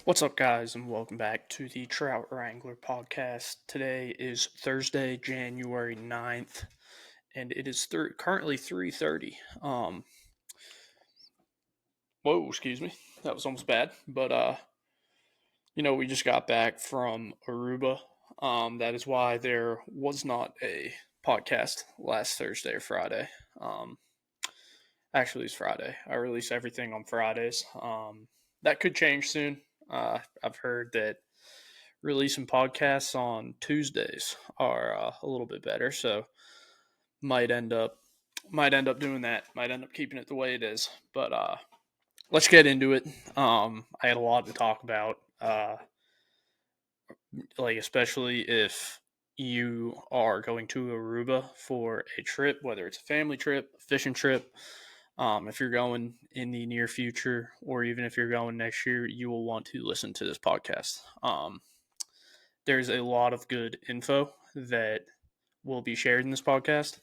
What's up, guys, and welcome back to the Trout Wrangler Podcast. Today is Thursday, January 9th, and it is currently 3:30. Whoa, excuse me. That was almost bad. But we just got back from Aruba. That is why there was not a podcast last Thursday or Friday. Um, Actually, it's Friday. I release everything on Fridays. That could change soon. I've heard that releasing podcasts on Tuesdays are a little bit better. So might end up might end up doing that. Might end up keeping it the way it is. But let's get into it. I had a lot to talk about. Like especially if you are going to Aruba for a trip, whether it's a family trip, a fishing trip. If you're going in the near future, or even if you're going next year, you will want to listen to this podcast. There's a lot of good info that will be shared in this podcast.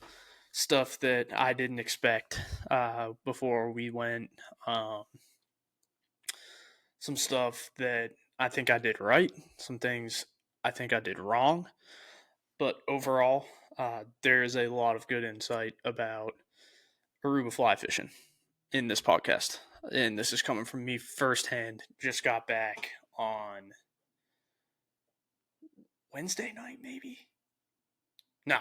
Stuff that I didn't expect before we went. Um, some stuff that I think I did right. Some things I think I did wrong. But overall, there is a lot of good insight about Aruba fly fishing in this podcast. And this is coming from me firsthand. Just got back on Wednesday night, maybe? No,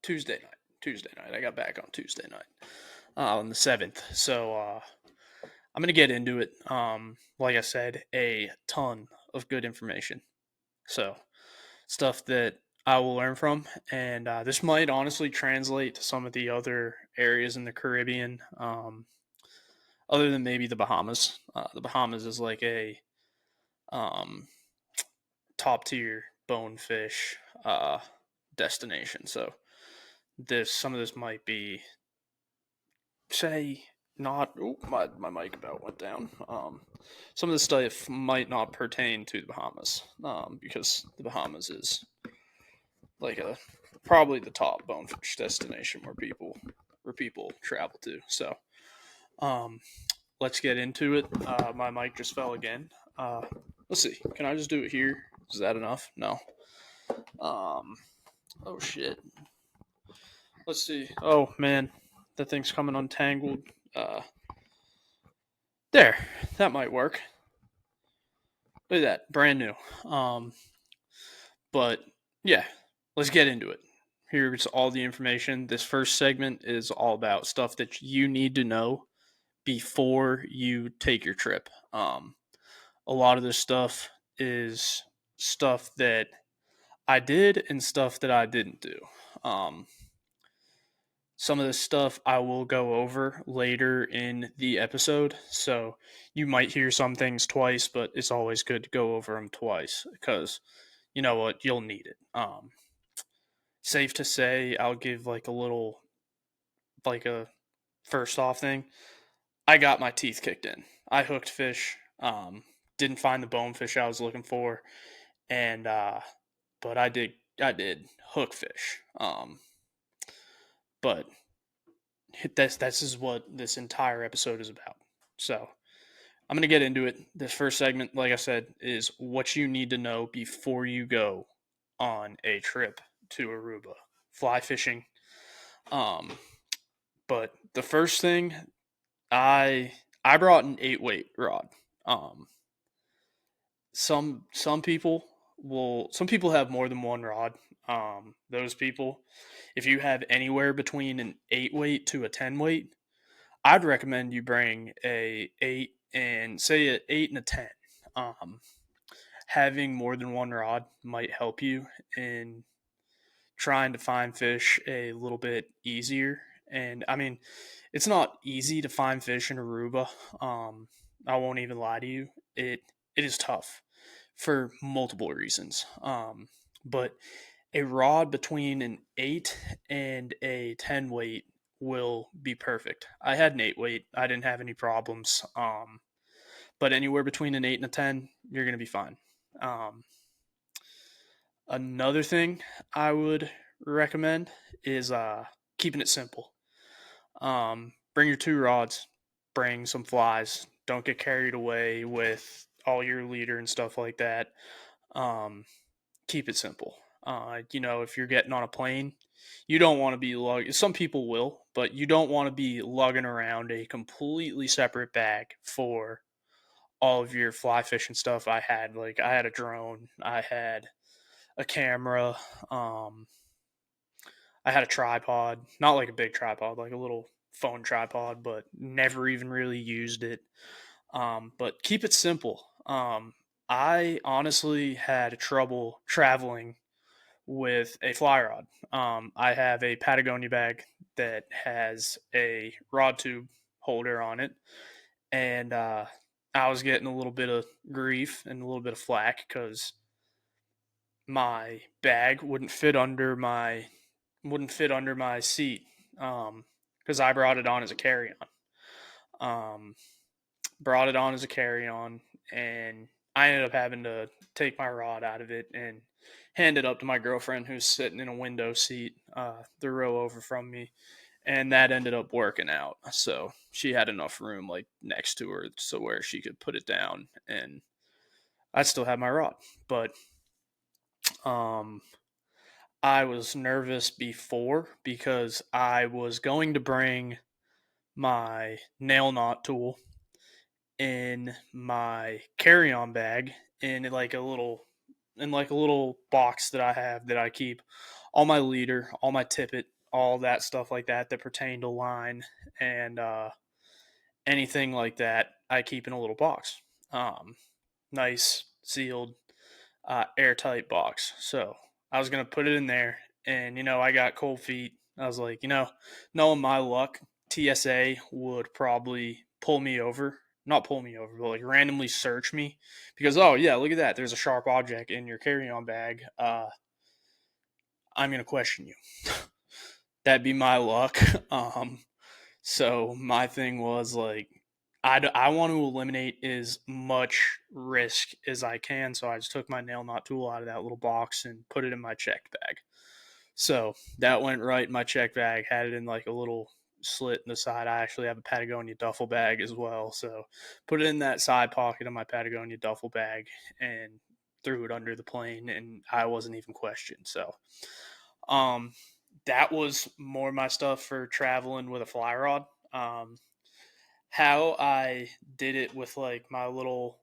Tuesday night. Tuesday night. I got back on Tuesday night, on the 7th. So I'm going to get into it. Like I said, a ton of good information. So, stuff that I will learn from. And this might honestly translate to some of the other areas in the Caribbean, other than maybe the Bahamas. The Bahamas is like a um, top tier bonefish destination. So, some of this might be say not. Oh, my mic about went down. Some of the stuff might not pertain to the Bahamas, because the Bahamas is like a probably the top bonefish destination where people travel to. So, um, let's get into it. My mic just fell again. Let's see. Can I just do it here? Is that enough? No. Um. Oh shit. Let's see. Oh man, that thing's coming untangled. Uh, there. That might work. Look at that, brand new. Um, but yeah, let's get into it. Here's all the information. This first segment is all about stuff that you need to know before you take your trip. A lot of this stuff is stuff that I did and stuff that I didn't do. Um, some of this stuff I will go over later in the episode. So you might hear some things twice, but it's always good to go over them twice because you know what? You'll need it. Safe to say, I'll give like a first off thing. I got my teeth kicked in. I hooked fish. Didn't find the bonefish I was looking for, and but I did hook fish. But this is what this entire episode is about. So I'm gonna get into it. This first segment, like I said, is what you need to know before you go on a trip to Aruba, fly fishing. Um, but the first thing I I brought an 8 weight rod. Um, some people have more than one rod. Those people, if you have anywhere between an 8 weight to a 10 weight, I'd recommend you bring a eight and say an 8 and a 10. Um, Having more than one rod might help you in trying to find fish a little bit easier. And I mean, it's not easy to find fish in Aruba. I won't even lie to you. It is tough for multiple reasons. But a rod between an 8 and a 10 weight will be perfect. I had an 8 weight. I didn't have any problems. But anywhere between an 8 and a 10, you're going to be fine. Um, Another thing I would recommend is keeping it simple. Bring your two rods, bring some flies. Don't get carried away with all your leader and stuff like that. Um, Keep it simple. If you're getting on a plane, you don't want to be some people will, but you don't want to be lugging around a completely separate bag for all of your fly fishing stuff. I had a drone, I had a camera, um, I had a tripod, not like a big tripod, like a little phone tripod, but never even really used it. But keep it simple. I honestly had trouble traveling with a fly rod. I have a Patagonia bag that has a rod tube holder on it, and I was getting a little bit of grief and a little bit of flack because my bag wouldn't fit under my seat because I brought it on as a carry on. Brought it on as a carry on, and I ended up having to take my rod out of it and hand it up to my girlfriend who's sitting in a window seat the row over from me. And that ended up working out. So she had enough room like next to her so where she could put it down, and I still had my rod. But um, I was nervous before because I was going to bring my nail knot tool in my carry-on bag in like a little box that I have that I keep all my leader, all my tippet, all that stuff like that pertain to line and anything like that. I keep in a little box, nice sealed, airtight box. So I was gonna put it in there, and I got cold feet. I was like, knowing my luck, TSA would probably pull me over. Not pull me over, but like randomly search me because oh yeah, look at that. There's a sharp object in your carry-on bag. I'm gonna question you. That'd be my luck. So my thing was like, I want to eliminate as much risk as I can. So I just took my nail knot tool out of that little box and put it in my checked bag. So that went right in my check bag. Had it in like a little slit in the side. I actually have a Patagonia duffel bag as well. So put it in that side pocket of my Patagonia duffel bag and threw it under the plane, and I wasn't even questioned. So um, that was more my stuff for traveling with a fly rod. Um, how I did it with like my little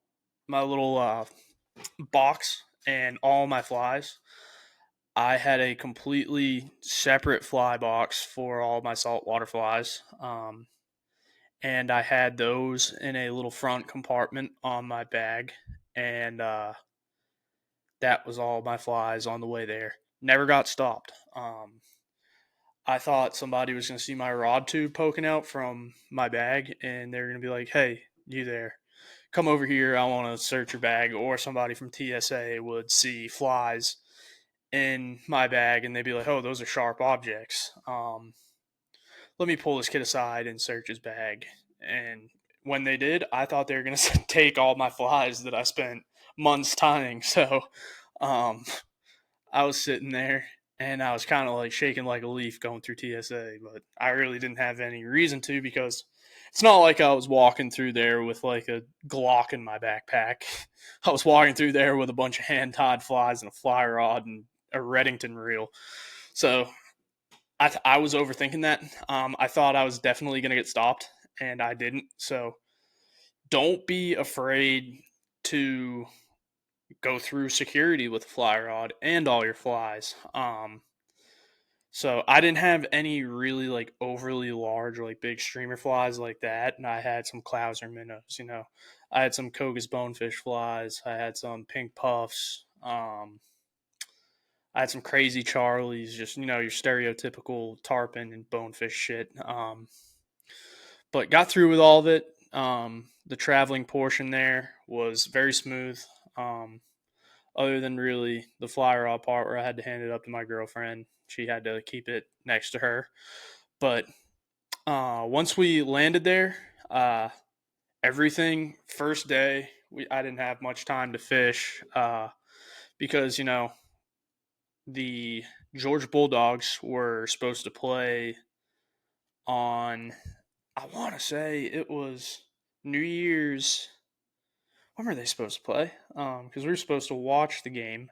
box and all my flies. I had a completely separate fly box for all my saltwater flies. And I had those in a little front compartment on my bag. And that was all my flies on the way there. Never got stopped. I thought somebody was going to see my rod tube poking out from my bag, and they're going to be like, hey, you there? Come over here. I want to search your bag. Or somebody from TSA would see flies in my bag and they'd be like, oh, those are sharp objects. Let me pull this kid aside and search his bag. And when they did, I thought they were going to take all my flies that I spent months tying. So um, I was sitting there and I was kind of like shaking like a leaf going through TSA, but I really didn't have any reason to because it's not like I was walking through there with like a Glock in my backpack. I was walking through there with a bunch of hand tied flies and a fly rod and a Reddington reel. So I was overthinking that. I thought I was definitely going to get stopped, and I didn't. So don't be afraid to go through security with a fly rod and all your flies. So I didn't have any really like overly large or like big streamer flies like that, and I had some Clouser minnows. I had some Koga's bonefish flies. I had some pink puffs. I had some crazy Charlies, just your stereotypical tarpon and bonefish shit. But got through with all of it. The traveling portion there was very smooth. Um, Other than really the fly rod part where I had to hand it up to my girlfriend, she had to keep it next to her. But once we landed there, uh, everything first day, I didn't have much time to fish because the Georgia Bulldogs were supposed to play on, I want to say it was New Year's. when were they supposed to play? Because we were supposed to watch the game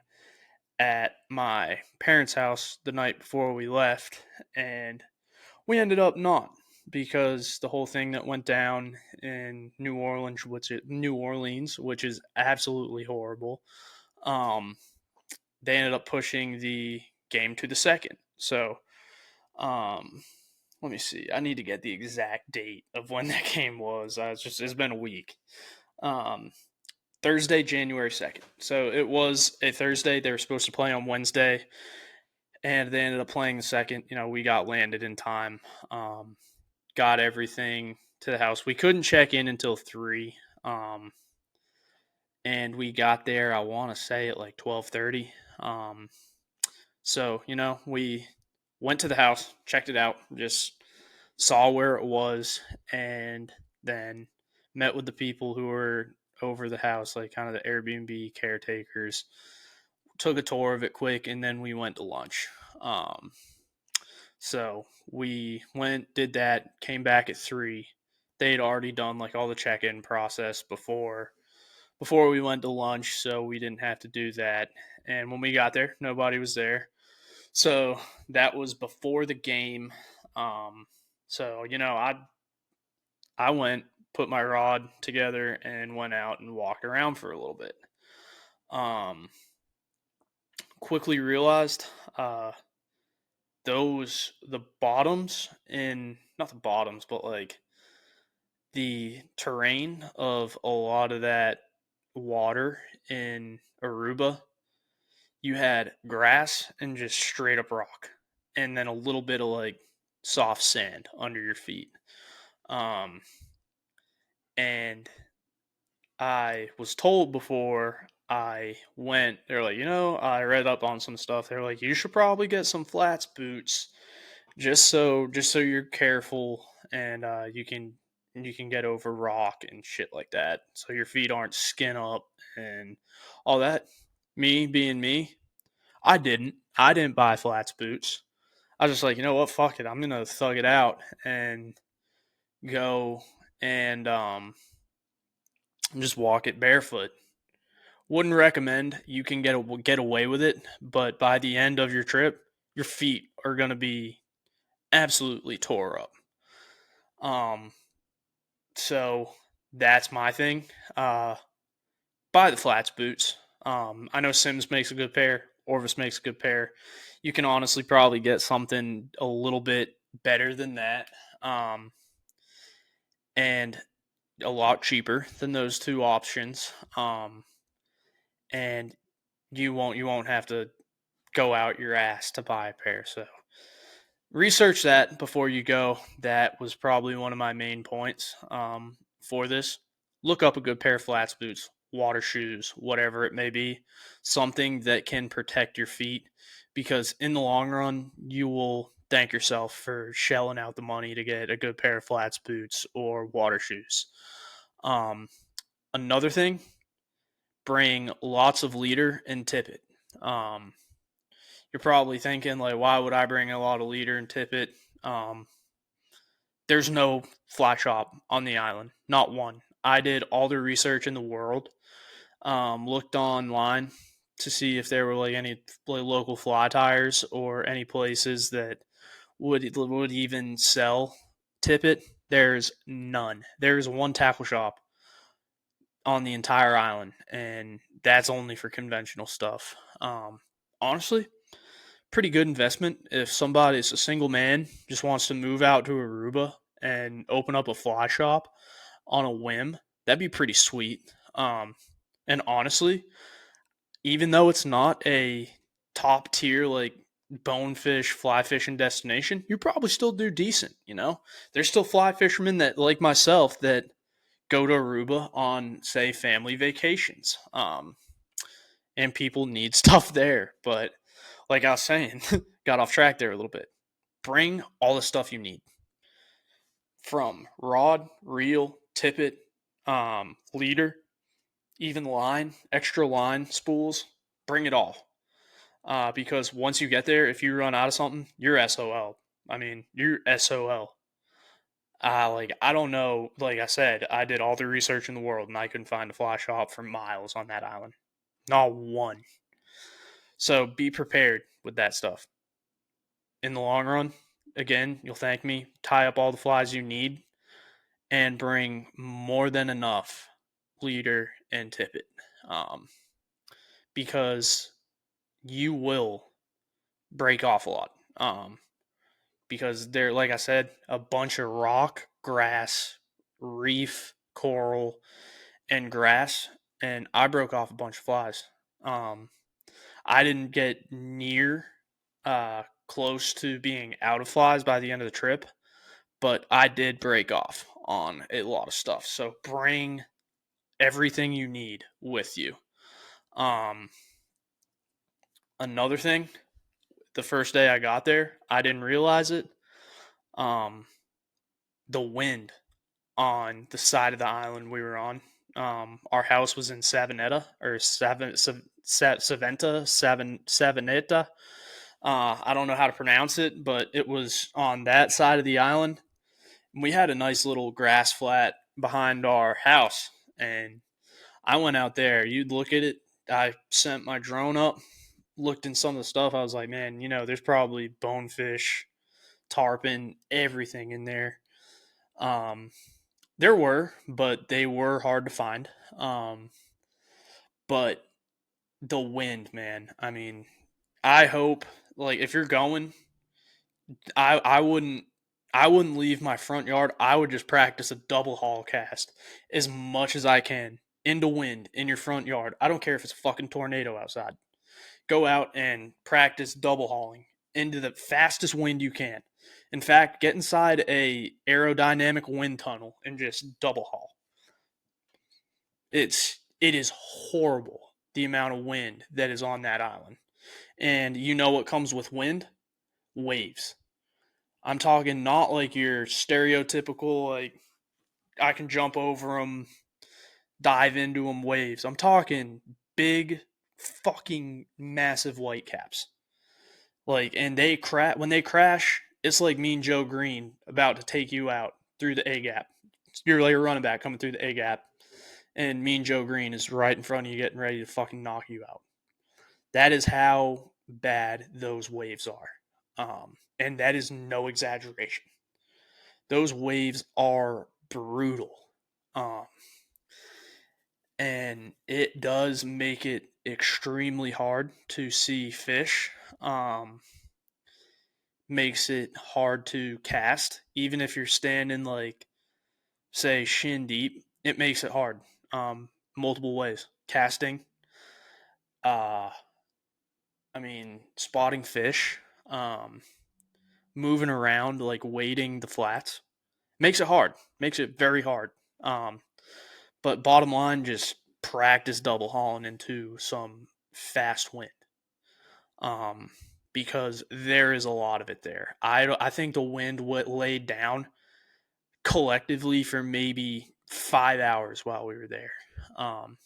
at my parents' house the night before we left, and we ended up not because the whole thing that went down in New Orleans, which is absolutely horrible. Um, they ended up pushing the game to the second. So, um, let me see. I need to get the exact date of when that game was. It's been a week. Um, Thursday, January 2nd. So it was a Thursday. They were supposed to play on Wednesday, and they ended up playing the second. We got landed in time, got everything to the house. We couldn't check in until 3, and we got there, I want to say, at like 12:30. So, we went to the house, checked it out, just saw where it was, and then met with the people who were over the house, like kind of the Airbnb caretakers. Took a tour of it quick, and then we went to lunch. Um, so we went, did that, came back at 3. They'd already done like all the check-in process before we went to lunch, so we didn't have to do that. And when we got there, nobody was there. So that was before the game. Um, so I went, put my rod together, and went out and walked around for a little bit. Um, Quickly realized the bottoms in not the bottoms, but like the terrain of a lot of that water in Aruba, you had grass and just straight up rock, and then a little bit of like soft sand under your feet. Um, and I was told before I went, they're like, I read up on some stuff. They're like, you should probably get some flats boots just so you're careful and you can get over rock and shit like that, so your feet aren't skin up and all that. Me being me, I didn't buy flats boots. I was just like, you know what, fuck it, I'm gonna thug it out and go and just walk it barefoot. Wouldn't recommend. You can get away with it, but by the end of your trip, your feet are gonna be absolutely tore up. Um, so that's my thing. Buy the flats boots. I know Sims makes a good pair. Orvis makes a good pair. You can honestly probably get something a little bit better than that, and a lot cheaper than those two options. And you won't have to go out your ass to buy a pair. So research that before you go. That was probably one of my main points for this. Look up a good pair of flats boots, water shoes, whatever it may be, something that can protect your feet, because in the long run, you will thank yourself for shelling out the money to get a good pair of flats boots or water shoes. Um, Another thing, bring lots of leader and tippet. Um, you're probably thinking, like, why would I bring a lot of leader and tippet? Um, there's no fly shop on the island, not one. I did all the research in the world, looked online to see if there were like any like, local fly tires or any places that would even sell tippet. There's none. There's one tackle shop on the entire island, and that's only for conventional stuff. Honestly, pretty good investment if somebody's a single man, just wants to move out to Aruba and open up a fly shop on a whim. That'd be pretty sweet. And honestly, even though it's not a top tier like bonefish fly fishing destination, you probably still do decent. There's still fly fishermen that, like myself, that go to Aruba on, say, family vacations. And people need stuff there. But like I was saying, got off track there a little bit. Bring all the stuff you need, from rod, reel, tippet, leader, even line, extra line, spools. Bring it all. Because once you get there, if you run out of something, you're SOL. I mean, you're SOL. I don't know. Like I said, I did all the research in the world and I couldn't find a fly shop for miles on that island. Not one. So be prepared with that stuff. In the long run, again, you'll thank me. Tie up all the flies you need and bring more than enough leader and tippet. Um, because you will break off a lot. Because they're, like I said, a bunch of rock, grass, reef, coral, and grass. And I broke off a bunch of flies. Um, I didn't get near close to being out of flies by the end of the trip, but I did break off on a lot of stuff. So bring everything you need with you. Um, Another thing, the first day I got there, I didn't realize it. Um, the wind on the side of the island we were on. Our house was in Savanetta or Savanetta. I don't know how to pronounce it, but it was on that side of the island. We had a nice little grass flat behind our house, and I went out there. You'd look at it. I sent my drone up, looked in some of the stuff. I was like, man, there's probably bonefish, tarpon, everything in there. Um, there were, but they were hard to find. But the wind, man. I mean, I hope like if you're going, I wouldn't leave my front yard. I would just practice a double haul cast as much as I can into wind in your front yard. I don't care if it's a fucking tornado outside. Go out and practice double hauling into the fastest wind you can. In fact, get inside a aerodynamic wind tunnel and just double haul. It is horrible the amount of wind that is on that island. And you know what comes with wind? Waves. I'm talking not like your stereotypical like I can jump over them, dive into them waves. I'm talking big fucking massive whitecaps. Like and when they crash, it's like Mean Joe Green about to take you out through the A gap. You're like a running back coming through the A gap and Mean Joe Green is right in front of you getting ready to fucking knock you out. That is how bad those waves are. And that is no exaggeration. Those waves are brutal. Um, and it does make it extremely hard to see fish. Makes it hard to cast, even if you're standing like, say, shin deep. It makes it hard. Multiple ways. Casting, uh, spotting fish, um, moving around, like wading the flats, makes it hard. Makes it very hard. Um, but bottom line, just practice double hauling into some fast wind. Um, because there is a lot of it there. I think the wind laid down collectively for maybe 5 hours while we were there. Um,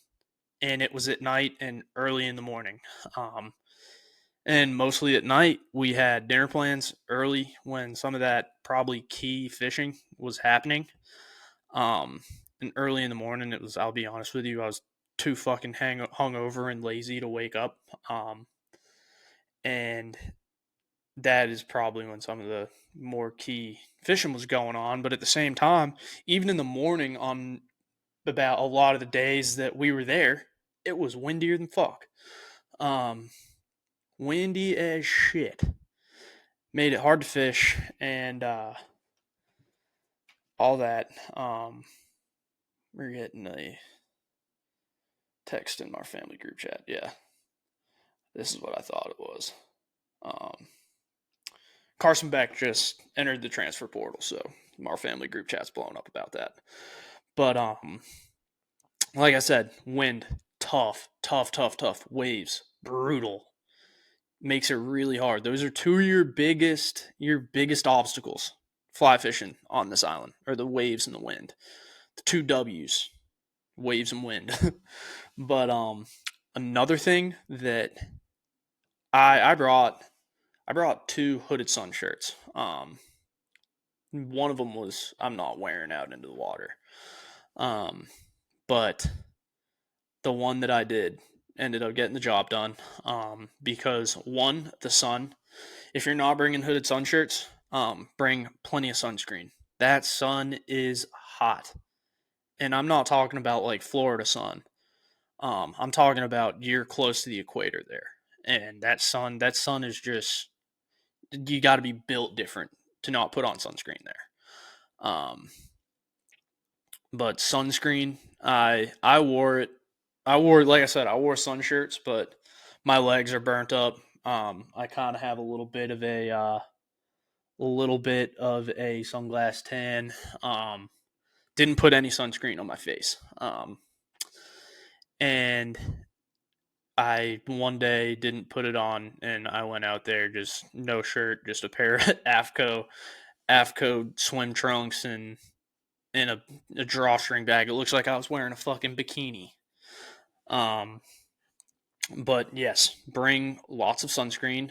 and it was at night and early in the morning. And mostly at night, we had dinner plans early when some of that probably key fishing was happening. Um, and early in the morning, I'll be honest with you, I was too fucking hungover and lazy to wake up. And that is probably when some of the more key fishing was going on. But at the same time, even in the morning on about a lot of the days that we were there, it was windier than fuck. Um, Windy as shit. Made it hard to fish and all that. We're getting a text in our family group chat. Yeah, this is what I thought it was. Um, Carson Beck just entered the transfer portal, so our family group chat's blowing up about that. But like I said, wind, tough, tough, tough, tough. Waves, brutal. Makes it really hard. Those are two of your biggest obstacles fly fishing on this island, or the waves and the wind. The two W's, waves and wind. But another thing that I brought two hooded sun shirts. One of them was I'm not wearing out into the water. But the one that I did ended up getting the job done. Because one, the sun. If you're not bringing hooded sun shirts, bring plenty of sunscreen. That sun is hot, and I'm not talking about like Florida sun. I'm talking about you're close to the equator there, and that sun is just you got to be built different to not put on sunscreen there. But sunscreen, I wore it. Like I said, I wore sun shirts, but my legs are burnt up. I kind of have a little bit of a sunglass tan. Didn't put any sunscreen on my face. And I one day didn't put it on, and I went out there just no shirt, just a pair of AFCO swim trunks and a drawstring bag. It looks like I was wearing a fucking bikini. Um, but yes, bring lots of sunscreen.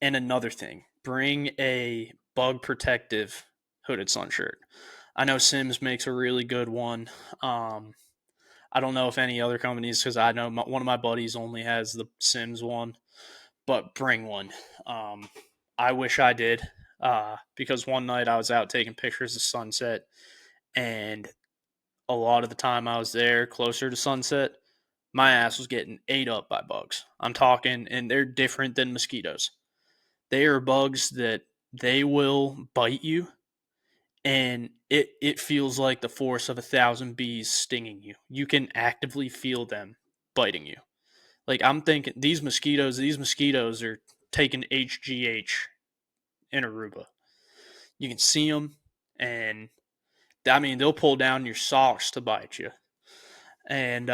And another thing, bring a bug protective hooded sun shirt. I know Sims makes a really good one. I don't know if any other companies, because I know one of my buddies only has the Sims one, but bring one. I wish I did, because one night I was out taking pictures of sunset, and a lot of the time I was there closer to sunset, my ass was getting ate up by bugs. I'm talking, and they're different than mosquitoes. They are bugs that they will bite you, and it feels like the force of 1,000 bees stinging you. You can actively feel them biting you. Like I'm thinking, these mosquitoes are taking HGH in Aruba. You can see them, and I mean they'll pull down your socks to bite you, and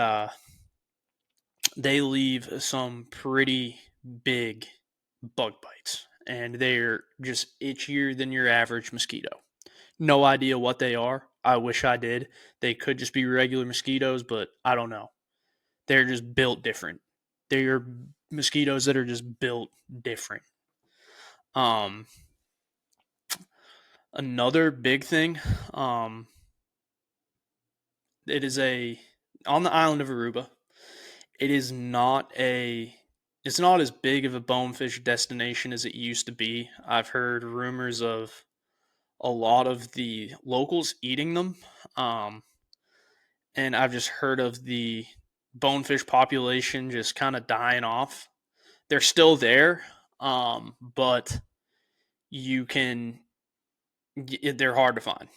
they leave some pretty big bug bites, and they're just itchier than your average mosquito. No idea what they are. I wish I did. They could just be regular mosquitoes, but I don't know. They're just built different. They're mosquitoes that are just built different. Um, Another big thing, um, it is a on the island of Aruba. It is not a it's not as big of a bonefish destination as it used to be. I've heard rumors of a lot of the locals eating them. Um, and I've just heard of the bonefish population just kind of dying off. They're still there, but you can they're hard to find.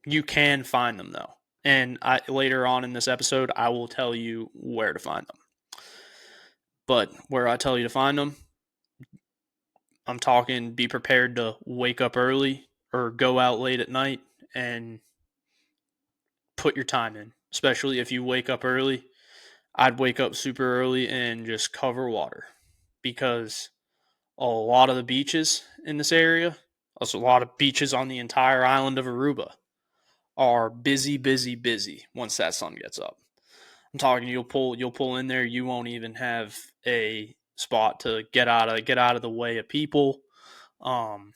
You can find them though, and later on in this episode I will tell you where to find them. But where I tell you to find them, I'm talking be prepared to wake up early or go out late at night and put your time in, especially if you wake up early. I'd wake up super early and just cover water because a lot of the beaches in this area, also a lot of beaches on the entire island of Aruba, are busy, busy, busy once that sun gets up. I'm talking you'll pull in there, you won't even have a spot to get out of the way of people. Um,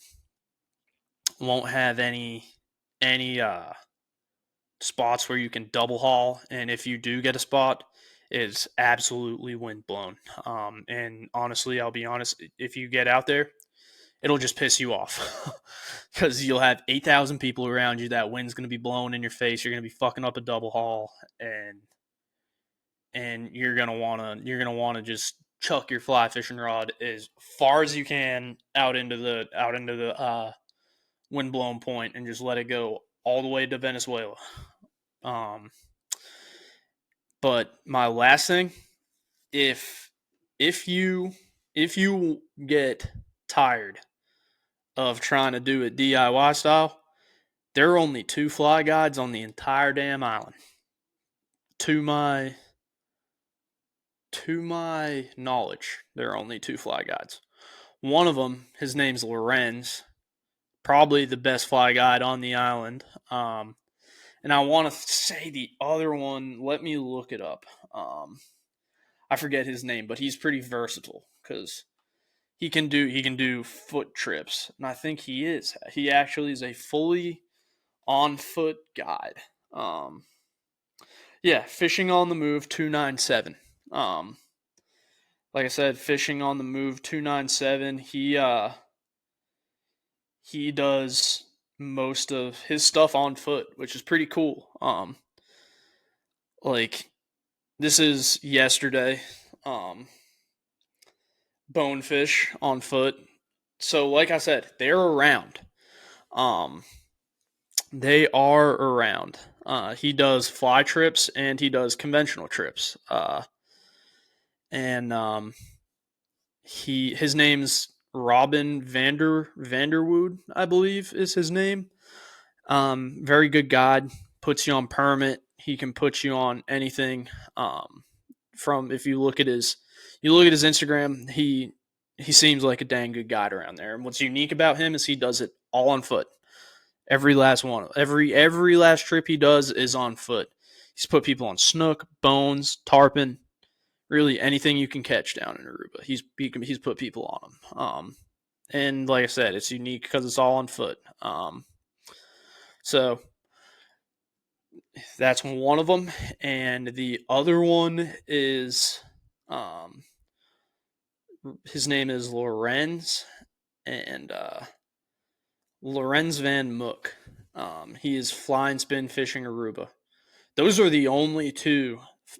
won't have any spots where you can double haul, and if you do get a spot, it's absolutely wind blown. And honestly, I'll be honest, if you get out there, it'll just piss you off because you'll have 8,000 people around you. That wind's going to be blowing in your face. You're going to be fucking up a double haul, and you're gonna want to just chuck your fly fishing rod as far as you can out into the wind blown point and just let it go all the way to Venezuela. Um, but my last thing, if if you if you get tired of trying to do it DIY style, there are only two fly guides on the entire damn island. To my to my knowledge, there are only two fly guides. One of them, his name's Lorenz, probably the best fly guide on the island. And I want to say the other one. Let me look it up. I forget his name, but he's pretty versatile because he can do foot trips, and I think he actually is a fully on foot guide. Yeah, fishing on the move 297. Like I said, fishing on the move 297. He does most of his stuff on foot, which is pretty cool. Like this is yesterday. Bonefish on foot. So like I said, they're around. Um they are around. He does fly trips and he does conventional trips. And his name's Robin Vanderwood, I believe is his name. Very good guide. Puts you on permit. He can put you on anything. From if you look at his Instagram, he seems like a dang good guide around there. And what's unique about him is he does it all on foot. Every last one, every last trip he does is on foot. He's put people on snook, bones, tarpon, really anything you can catch down in Aruba. He's put people on them. And like I said, it's unique because it's all on foot. So that's one of them, and the other one is, his name is Lorenz, and Lorenz Van Mook. He is fly and spin fishing Aruba. Those are the only two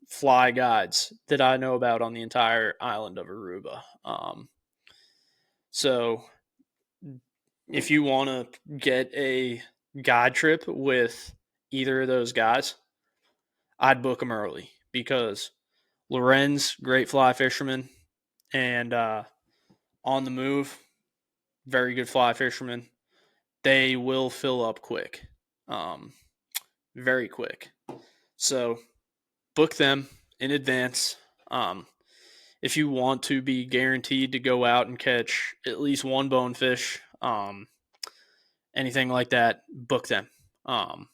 fly guides that I know about on the entire island of Aruba. So if you want to get a guide trip with either of those guys, I'd book them early because Lorenz, great fly fisherman, and on the move, very good fly fisherman. They will fill up quick, very quick. So book them in advance. If you want to be guaranteed to go out and catch at least one bonefish, anything like that, book them. And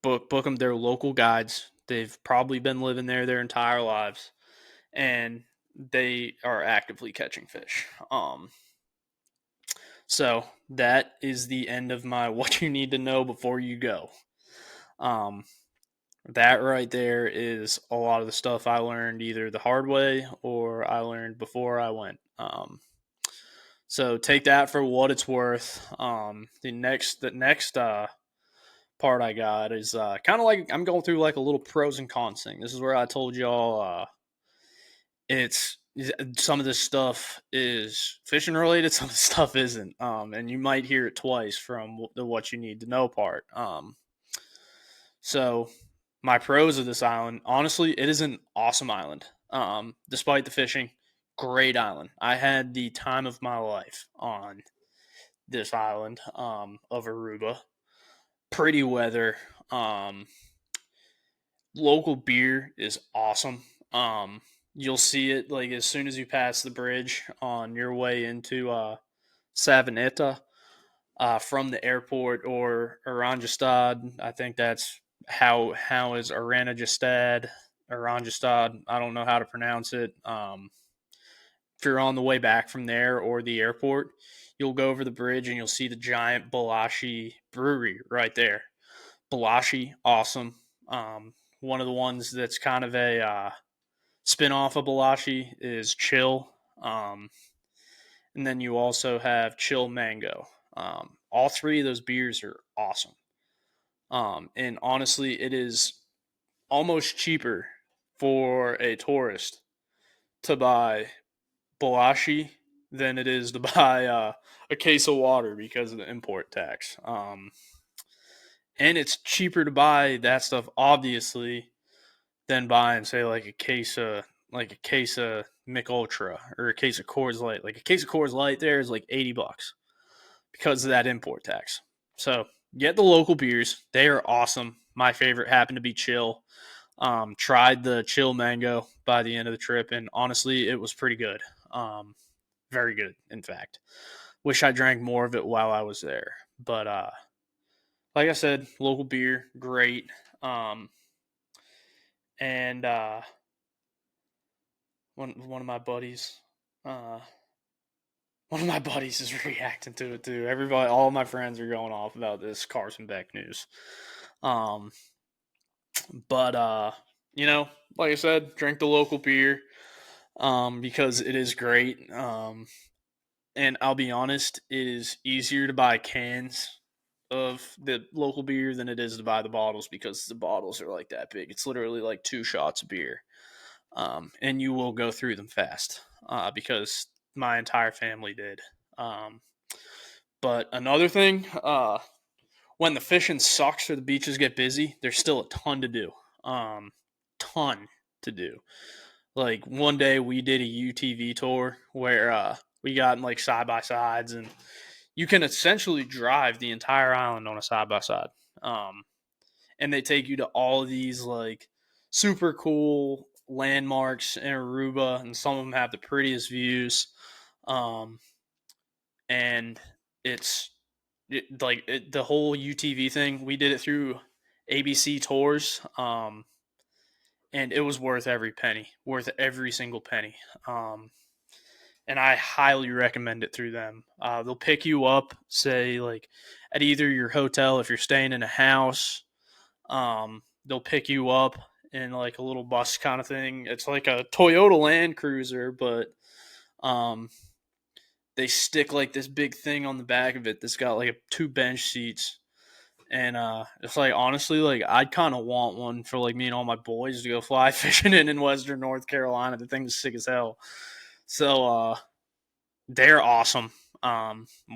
book them. They're local guides. They've probably been living there their entire lives, and they are actively catching fish. So that is the end of my what you need to know before you go. That right there is a lot of the stuff I learned either the hard way or I learned before I went. So take that for what it's worth. The next part I got is kind of like I'm going through like a little pros and cons thing. This is where I told y'all it's some of this stuff is fishing related, some of the stuff isn't. And you might hear it twice from the what you need to know part. So my pros of this island, honestly, it is an awesome island. Despite the fishing, great island. I had the time of my life on this island of Aruba. Pretty weather. Local beer is awesome. You'll see it like as soon as you pass the bridge on your way into Savaneta from the airport or Oranjestad. I think that's how is Oranjestad. I don't know how to pronounce it. If you're on the way back from there or the airport, you'll go over the bridge and you'll see the giant Balashi brewery right there. Balashi, awesome. One of the ones that's kind of a spin-off of Balashi is Chill. And then you also have Chill Mango. All three of those beers are awesome. And honestly, it is almost cheaper for a tourist to buy Balashi than it is to buy a case of water because of the import tax. And it's cheaper to buy that stuff, obviously, than buying, say, like a case of Mick Ultra or a case of Coors Light. Like a case of Coors Light there is like $80 because of that import tax. So get the local beers; they are awesome. My favorite happened to be Chill. Tried the Chill Mango by the end of the trip, and honestly, it was pretty good. Very good, in fact. Wish I drank more of it while I was there, but like I said, local beer, great. And one of my buddies, One of my buddies is reacting to it too. Everybody, all my friends are going off about this Carson Beck news. Um, but like I said, drink the local beer because it is great. And I'll be honest, it is easier to buy cans of the local beer than it is to buy the bottles because the bottles are like that big. It's literally like 2 shots of beer, and you will go through them fast because my entire family did. Um, but another thing, when the fishing sucks or the beaches get busy, there's still a ton to do. Ton to do. Like one day we did a UTV tour where we got in like side by sides, and you can essentially drive the entire island on a side by side. And they take you to all of these like super cool landmarks in Aruba, and some of them have the prettiest views. Um, and it's the whole UTV thing. We did it through ABC Tours, and it was worth every penny, worth every single penny. And I highly recommend it through them. They'll pick you up, say like at either your hotel if you're staying in a house. They'll pick you up in like a little bus kind of thing. It's like a Toyota Land Cruiser, but um, they stick like this big thing on the back of it that's got like 2 bench seats. And it's like honestly, like I'd kind of want one for like me and all my boys to go fly fishing in Western North Carolina. The thing's sick as hell. So they're awesome.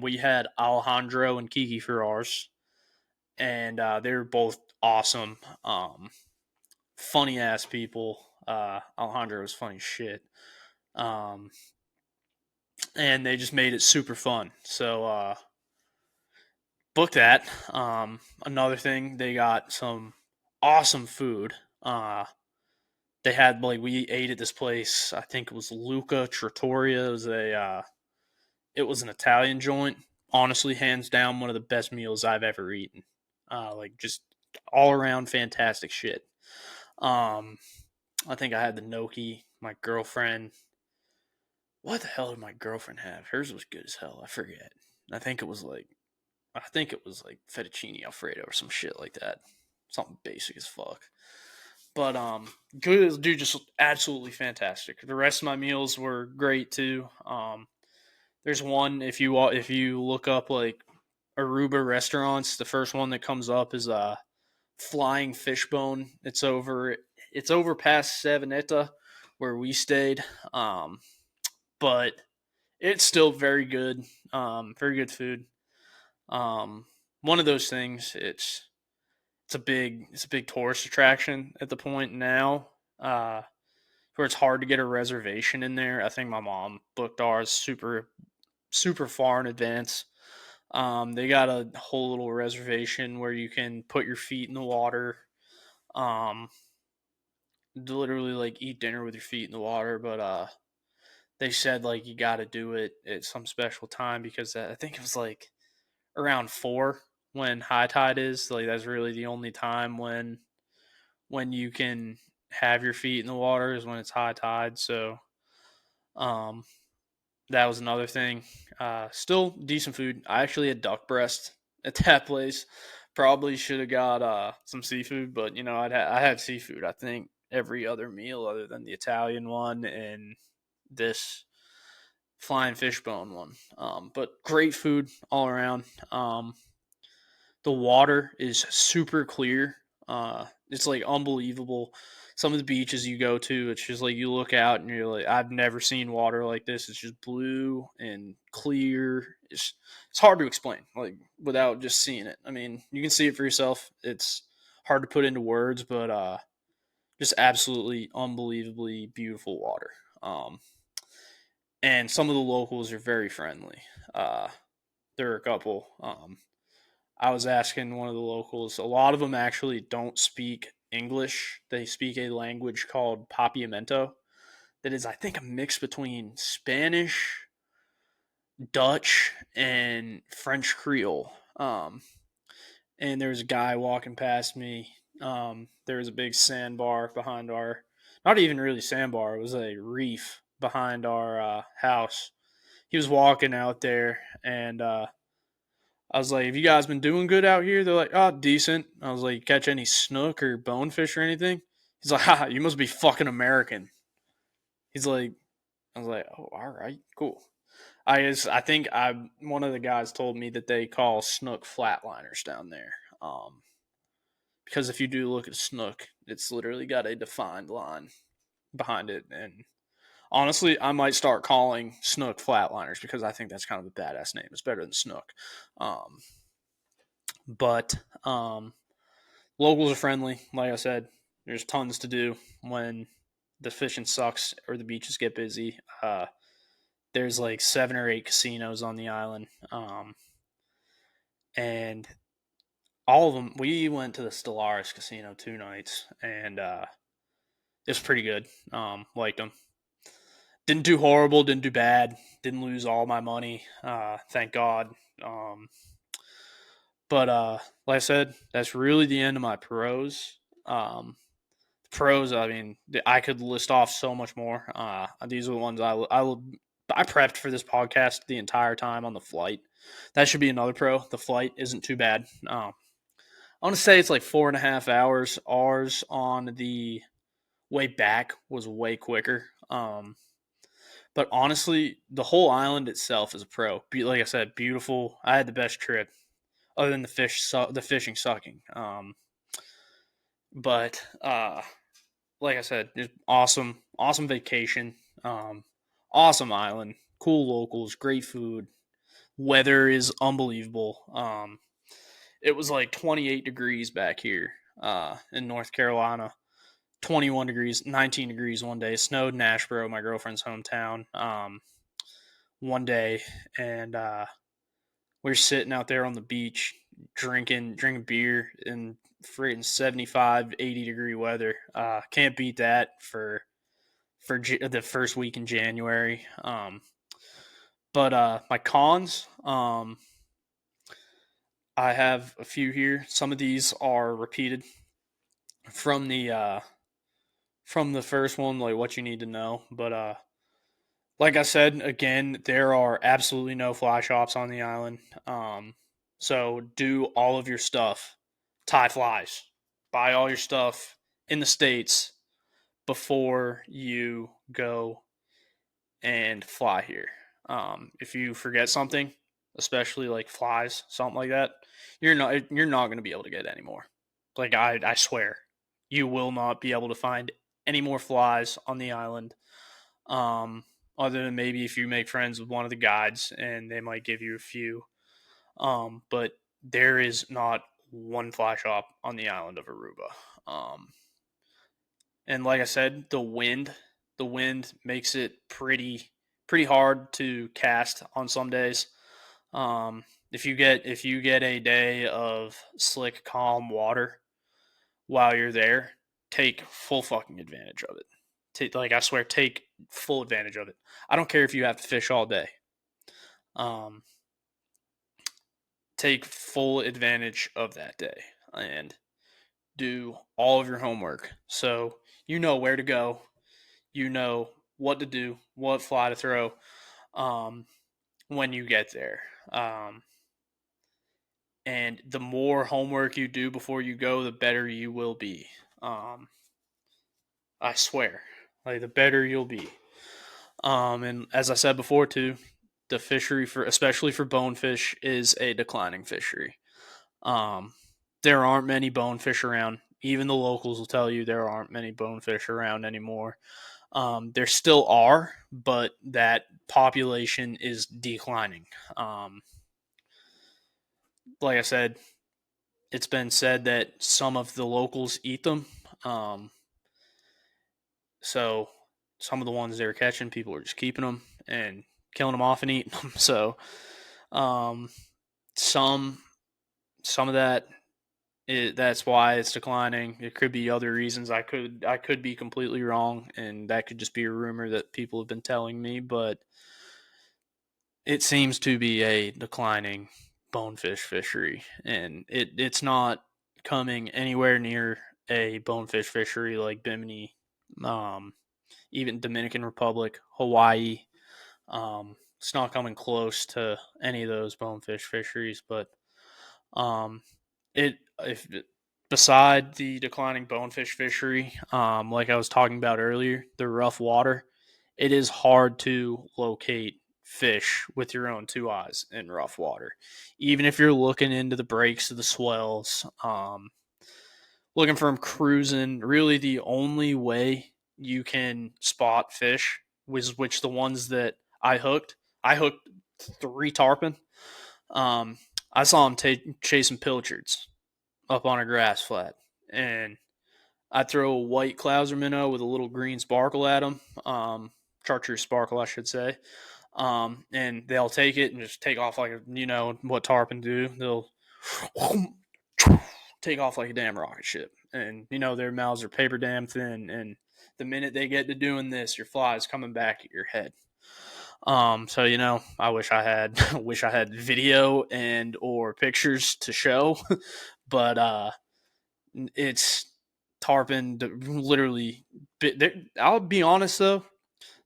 We had Alejandro and Kiki for ours, and they were both awesome. Funny ass people. Alejandro was funny as shit. Um, and they just made it super fun. So book that. Another thing, they got some awesome food. They had like we ate at this place. I think it was Luca Trattoria. It was an Italian joint. Honestly, hands down, one of the best meals I've ever eaten. Like just all around fantastic shit. Um, I think I had the gnocchi. My girlfriend. What the hell did my girlfriend have? Hers was good as hell. I forget. I think it was like fettuccine alfredo or some shit like that. Something basic as fuck. But good dude, just absolutely fantastic. The rest of my meals were great too. There's one if you look up like Aruba restaurants, the first one that comes up is Flying Fishbone. It's over past Savanetta where we stayed. But it's still very good. Very good food. Um, One of those things. It's a big tourist attraction at the point now. Where it's hard to get a reservation in there. I think my mom booked ours super super far in advance. They got a whole little reservation where you can put your feet in the water. Um, Literally like eat dinner with your feet in the water, but they said like you got to do it at some special time because I think it was like around 4 when high tide is. Like that's really the only time when you can have your feet in the water is when it's high tide. So um, that was another thing. Still decent food. I actually had duck breast at that place. Probably should have got some seafood, but I had seafood. I think every other meal other than the Italian one and this flying fishbone one. But great food all around. The water is super clear. It's like unbelievable. Some of the beaches you go to, it's just like you look out and you're like, I've never seen water like this. It's just blue and clear. It's hard to explain, like without just seeing it. I mean, you can see it for yourself. It's hard to put into words, but just absolutely unbelievably beautiful water. And some of the locals are very friendly. Uh, there are a couple. I was asking one of the locals. A lot of them actually don't speak English. They speak a language called Papiamento that is, I think, a mix between Spanish, Dutch, and French Creole. And there was a guy walking past me. There was a big sandbar behind not even really sandbar, it was a reef behind our house. he was walking out there, and I was like, "Have you guys been doing good out here?" They're like, "Oh, decent." I was like, "Catch any snook or bonefish or anything?" He's like, "Ha, you must be fucking American." He's like, I was like, "Oh, all right, cool." I think one of the guys told me that they call snook flatliners down there. Because if you do look at snook, it's literally got a defined line behind it. And honestly, I might start calling snook flatliners because I think that's kind of a badass name. It's better than snook. Um, but locals are friendly. Like I said, there's tons to do when the fishing sucks or the beaches get busy. There's like 7 or 8 casinos on the island. And all of them, we went to the Stellaris Casino 2 nights, and it was pretty good. Liked them. Didn't do horrible, didn't do bad, didn't lose all my money. Thank God. Um, but like I said, that's really the end of my pros. Pros, I mean, I could list off so much more. These are the ones I prepped for this podcast the entire time on the flight. That should be another pro. The flight isn't too bad. I want to say it's like 4.5 hours. Ours on the way back was way quicker. But honestly, the whole island itself is a pro. Like I said, beautiful. I had the best trip, other than the fishing sucking. But like I said, just awesome vacation. Awesome island, cool locals, great food. Weather is unbelievable. It was like 28 degrees back here in North Carolina. 21 degrees, 19 degrees one day. It snowed in Asheboro, my girlfriend's hometown, one day, and we were sitting out there on the beach drinking beer in freaking 75, 80 degree weather. Can't beat that for the first week in January. But my cons, I have a few here. Some of these are repeated from the first one, like what you need to know. But like I said, again, there are absolutely no fly shops on the island. So do all of your stuff, tie flies, buy all your stuff in the States before you go and fly here. If you forget something, especially like flies, something like that, you're not going to be able to get any more. Like I swear, you will not be able to find any more flies on the island. Other than maybe if you make friends with one of the guides and they might give you a few. But there is not one fly shop on the island of Aruba. And like I said, the wind makes it pretty hard to cast on some days. If you get a day of slick, calm water while you're there, take full fucking advantage of it. I swear, take full advantage of it. I don't care if you have to fish all day. Um, take full advantage of that day and do all of your homework. So you know where to go, you know what to do, what fly to throw um, when you get there. And the more homework you do before you go, the better you will be. Um, I swear, like the better you'll be. And as I said before, too, the fishery for especially for bonefish is a declining fishery. Um, there aren't many bonefish around. Even the locals will tell you there aren't many bonefish around anymore. There still are, but that population is declining. Like I said, it's been said that some of the locals eat them. Um, so some of the ones they were catching, people were just keeping them and killing them off and eating them. So um, some some of that's why it's declining. It could be other reasons. I could be completely wrong, and that could just be a rumor that people have been telling me. But it seems to be a declining bonefish fishery, and it's not coming anywhere near a bonefish fishery like Bimini, even Dominican Republic, Hawaii, It's not coming close to any of those bonefish fisheries, but it if beside the declining bonefish fishery, like I was talking about earlier, the rough water, it is hard to locate fish with your own two eyes in rough water. Even if you're looking into the breaks of the swells, looking for them cruising, really the only way you can spot fish was which the ones that I hooked three tarpon. Um, I saw them chasing pilchards up on a grass flat, and I throw a white Clouser minnow with a little green sparkle at them, chartreuse sparkle, I should say. And they'll take it and just take off like what tarpon do. They'll take off like a damn rocket ship, and their mouths are paper damn thin. And the minute they get to doing this, your fly is coming back at your head. So I wish I had wish I had video and or pictures to show, but it's tarpon literally. I'll be honest though,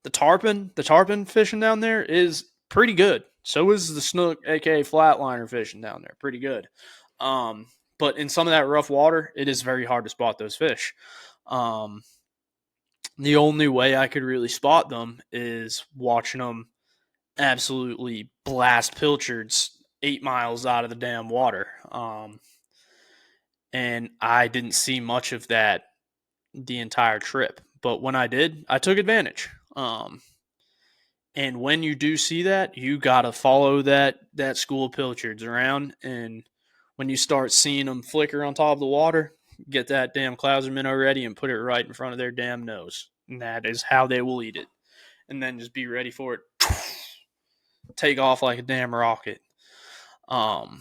the tarpon fishing down there is pretty good. So is the snook, aka flatliner fishing down there, pretty good. But in some of that rough water, it is very hard to spot those fish. The only way I could really spot them is watching them absolutely blast pilchards 8 miles out of the damn water. And I didn't see much of that the entire trip. But when I did, I took advantage. And when you do see that, you gotta follow that school of pilchards around. And when you start seeing them flicker on top of the water, get that damn Clouser minnow ready and put it right in front of their damn nose. And that is how they will eat it. And then just be ready for it. Take off like a damn rocket. That's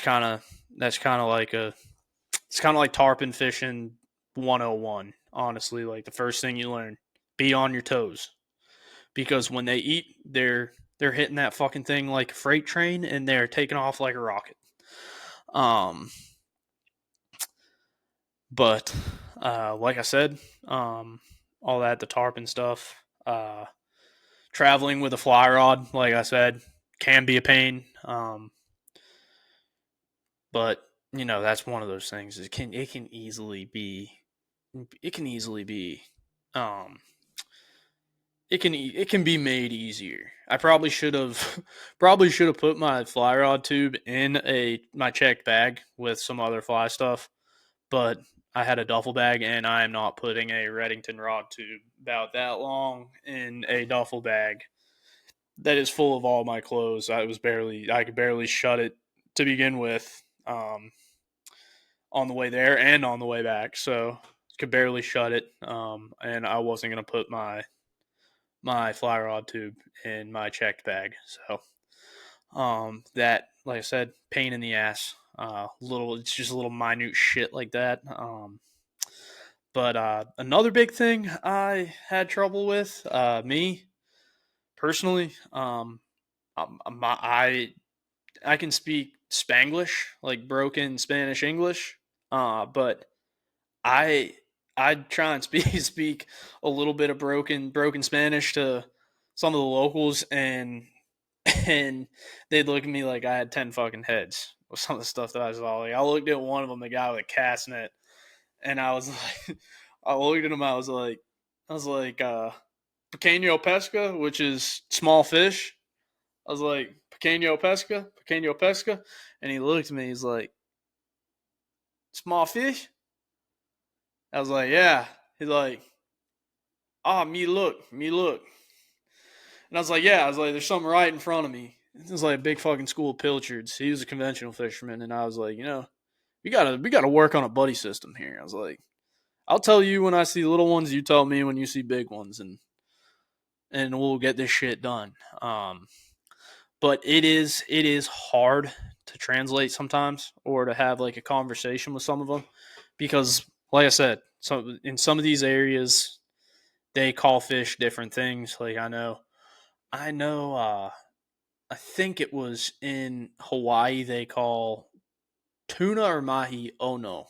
kind of like it's kind of like tarpon fishing 101. Honestly, like the first thing you learn, be on your toes, because when they eat, they're hitting that fucking thing like a freight train, and they're taking off like a rocket. But like I said, all that, the tarpon stuff, traveling with a fly rod, like I said, can be a pain. But that's one of those things. It can easily be um it can be made easier. I probably should have put my fly rod tube in my checked bag with some other fly stuff, but I had a duffel bag, and I am not putting a Reddington rod tube about that long in a duffel bag that is full of all my clothes. I could barely shut it to begin with, on the way there and on the way back, so could barely shut it. And I wasn't gonna put my fly rod tube in my checked bag, so that, like I said, pain in the ass. It's just a little minute shit like that. But another big thing I had trouble with, me personally, I can speak Spanglish, like broken Spanish English, but I try and speak a little bit of broken Spanish to some of the locals, and they'd look at me like I had 10 fucking heads with some of the stuff that I saw. Like, I looked at one of them, the guy with a cast net, and I was like, I looked at him, I was like, pequeño pesca, which is small fish. I was like, pequeño pesca, and he looked at me, he's like, small fish? I was like, yeah. He's like, me look. And I was like, yeah. I was like, there's something right in front of me. It was like a big fucking school of pilchards. He was a conventional fisherman, and I was like, we gotta work on a buddy system here. I was like, I'll tell you when I see little ones, you tell me when you see big ones, and we'll get this shit done. But it is hard to translate sometimes, or to have like a conversation with some of them, because, like I said, so in some of these areas, they call fish different things. Like I know. I think it was in Hawaii they call tuna or mahi ono.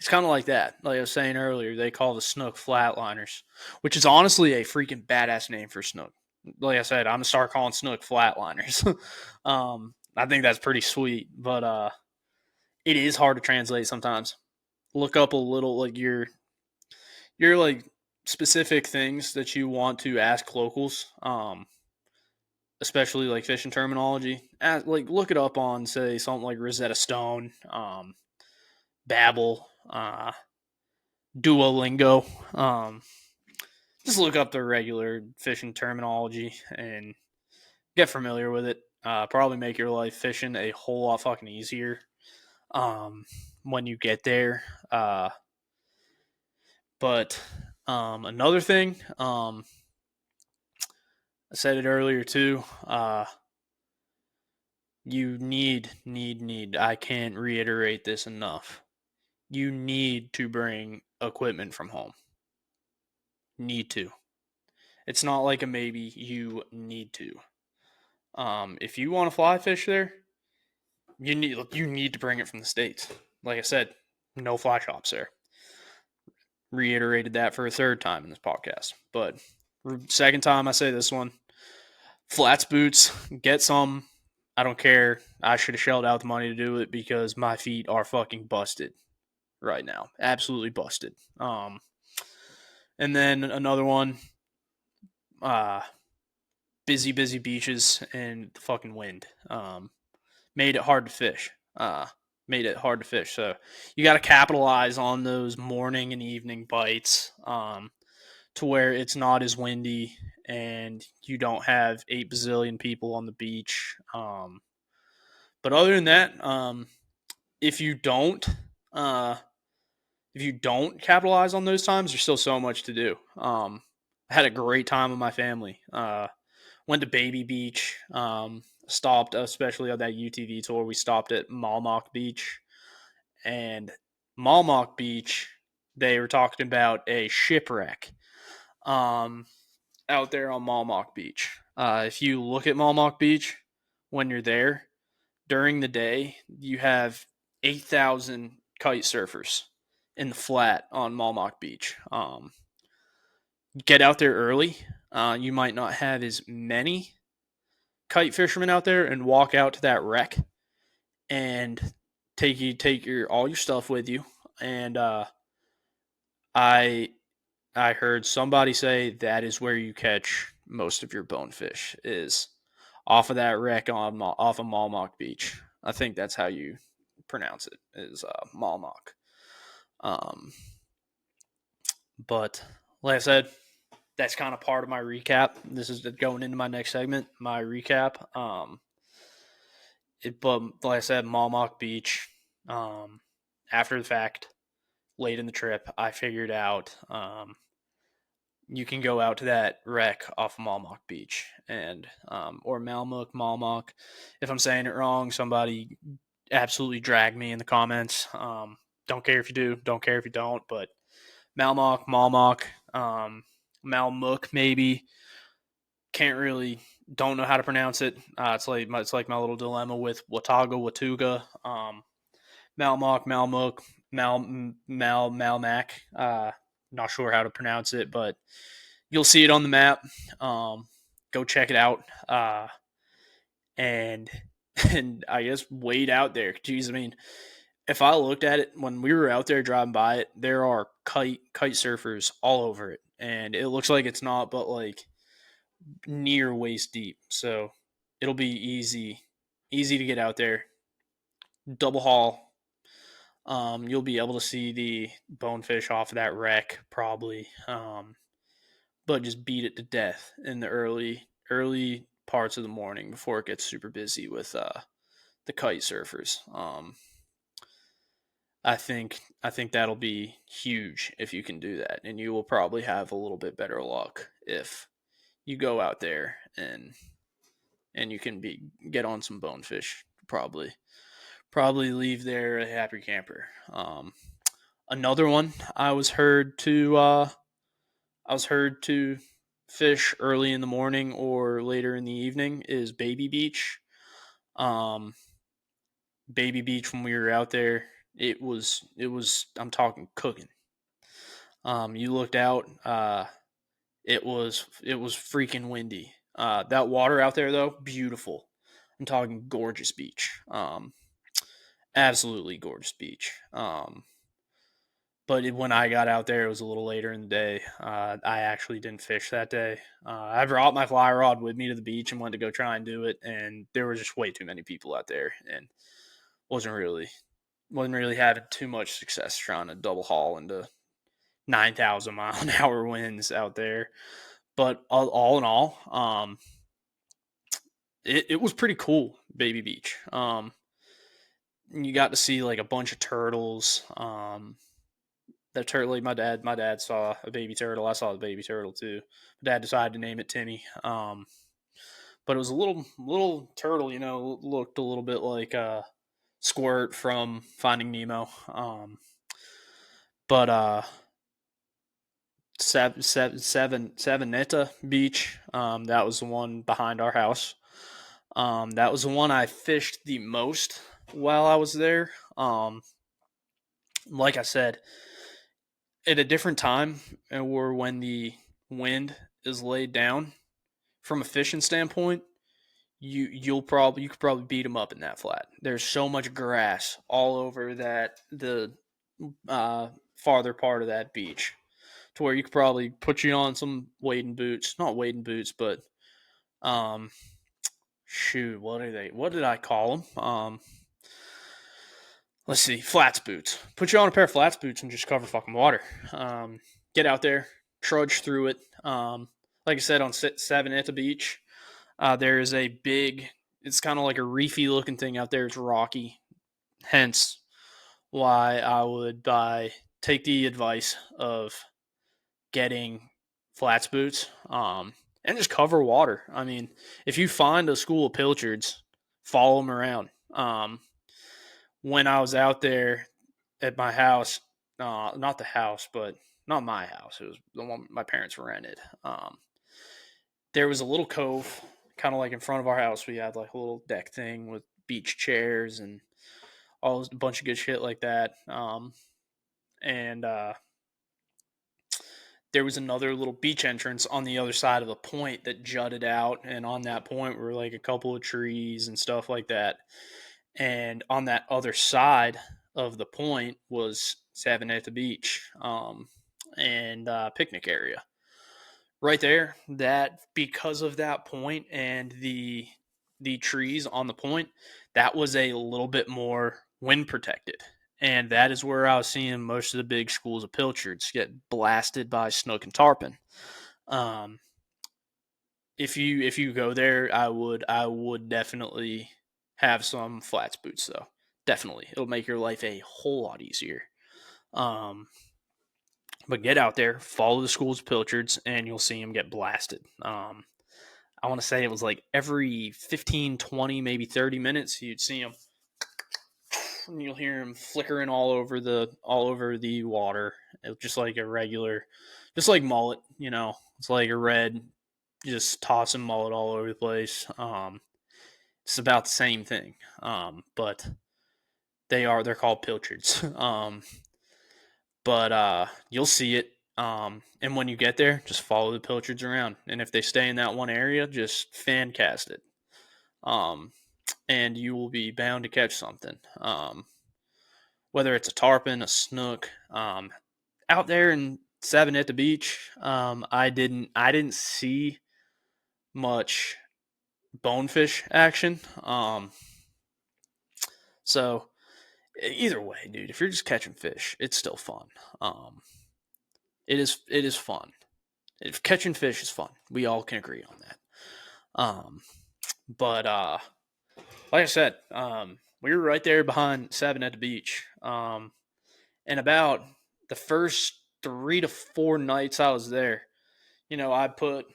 It's kind of like that. Like I was saying earlier, they call the snook flatliners, which is honestly a freaking badass name for snook. Like I said, I'm gonna start calling snook flatliners. I think that's pretty sweet, but it is hard to translate sometimes. Look up a little like your like specific things that you want to ask locals, especially like fishing terminology. Like look it up on say something like Rosetta Stone, Babbel, Duolingo. Just look up the regular fishing terminology and get familiar with it. Probably make your life fishing a whole lot fucking easier when you get there. But another thing, I said it earlier too. You need. I can't reiterate this enough. You need to bring equipment from home. Need to. It's not like a maybe. You need to. If you want to fly fish there, you need to bring it from the States. Like I said, no fly shops there. Reiterated that for a third time in this podcast. But second time I say this one, flats boots, get some. I don't care. I should have shelled out the money to do it because my feet are fucking busted right now. Absolutely busted. And then another one, uh, busy beaches and the fucking wind. Made it hard to fish. Made it hard to fish. So you got to capitalize on those morning and evening bites to where it's not as windy and you don't have 8 bazillion people on the beach. But other than that, if you don't, uh, if you don't capitalize on those times, there's still so much to do. I had a great time with my family. Went to Baby Beach. Stopped, especially on that UTV tour. We stopped at Malmock Beach, and Malmock Beach. They were talking about a shipwreck out there on Malmock Beach. If you look at Malmock Beach when you're there during the day, you have 8,000 kite surfers in the flat on Malmock Beach. Get out there early. You might not have as many kite fishermen out there and walk out to that wreck and take your all your stuff with you. And I I heard somebody say that is where you catch most of your bonefish is off of that wreck on off of Malmock Beach. I think that's how you pronounce it is Malmock. Um, but like I said, that's kind of part of my recap. This is going into my next segment, my recap. But like I said, Malmock Beach. After the fact, late in the trip, I figured out you can go out to that wreck off Malmock Beach and or Malmock. If I'm saying it wrong, somebody absolutely drag me in the comments. Don't care if you do, don't care if you don't, but Malmock, Malmook maybe. Can't really, don't know how to pronounce it. It's like my little dilemma with Wataga, Watuga, Malmook, Malmac. Not sure how to pronounce it, but you'll see it on the map. Go check it out. And and I guess wade out there. Jeez, I mean, if I looked at it when we were out there driving by it, there are kite surfers all over it, and it looks like it's not, but like near waist deep. So it'll be easy to get out there. Double haul. You'll be able to see the bonefish off of that wreck probably. But just beat it to death in the early parts of the morning before it gets super busy with the kite surfers. I think that'll be huge if you can do that, and you will probably have a little bit better luck if you go out there and you can get on some bonefish. Probably leave there a happy camper. Another one I was heard to fish early in the morning or later in the evening is Baby Beach. Baby Beach when we were out there. I'm talking cooking. You looked out, it was freaking windy. That water out there though, beautiful. I'm talking gorgeous beach. Absolutely gorgeous beach. But when I got out there, it was a little later in the day. I actually didn't fish that day. I brought my fly rod with me to the beach and went to go try and do it, and there were just way too many people out there, and wasn't really wasn't really having too much success trying to double haul into 9,000 mile an hour winds out there. But all in all, it was pretty cool, Baby Beach. You got to see like a bunch of turtles. The turtle, like my dad saw a baby turtle. I saw the baby turtle too. My dad decided to name it Timmy. But it was a little turtle, looked a little bit like Squirt from Finding Nemo. But Savanetta Beach, that was the one behind our house. That was the one I fished the most while I was there. Like I said, at a different time, or when the wind is laid down, from a fishing standpoint, you could probably beat them up in that flat. There's so much grass all over the farther part of that beach, to where you could probably put you on some wading boots, not wading boots, but um, shoot, what are they? What did I call them? Let's see, flats boots. Put you on a pair of flats boots and just cover fucking water. Get out there, trudge through it. Like I said, on Seven at the beach, there is a big. It's kind of like a reefy looking thing out there. It's rocky, hence why I would take the advice of getting flats boots, and just cover water. I mean, if you find a school of pilchards, follow them around. When I was out there at my house, not the house, but not my house, it was the one my parents rented. There was a little cove, kind of like in front of our house. We had like a little deck thing with beach chairs and a bunch of good shit like that. And there was another little beach entrance on the other side of the point that jutted out, and on that point were like a couple of trees and stuff like that. And on that other side of the point was Seven at the beach, and picnic area right there. That, because of that point and the trees on the point, that was a little bit more wind protected, and that is where I was seeing most of the big schools of pilchards get blasted by snook and tarpon. Um, if you go there, I would definitely have some flats boots though. Definitely, it'll make your life a whole lot easier. Um, but get out there, follow the schools of pilchards, and you'll see them get blasted. I want to say it was like every 15, 20, maybe 30 minutes, you'd see them, and you'll hear them flickering all over the water. It was just like a regular, just like mullet. It's like a red, just tossing mullet all over the place. It's about the same thing, but they're called pilchards. But you'll see it. And when you get there, just follow the pilchards around. And if they stay in that one area, just fan cast it. And you will be bound to catch something. Whether it's a tarpon, a snook, out there in Seven at the beach, I didn't see much bonefish action. So either way, dude, if you're just catching fish, it's still fun. It is fun. If catching fish is fun, we all can agree on that. But like I said, we were right there behind Seven at the beach. And about the first 3 to 4 nights I was there, I put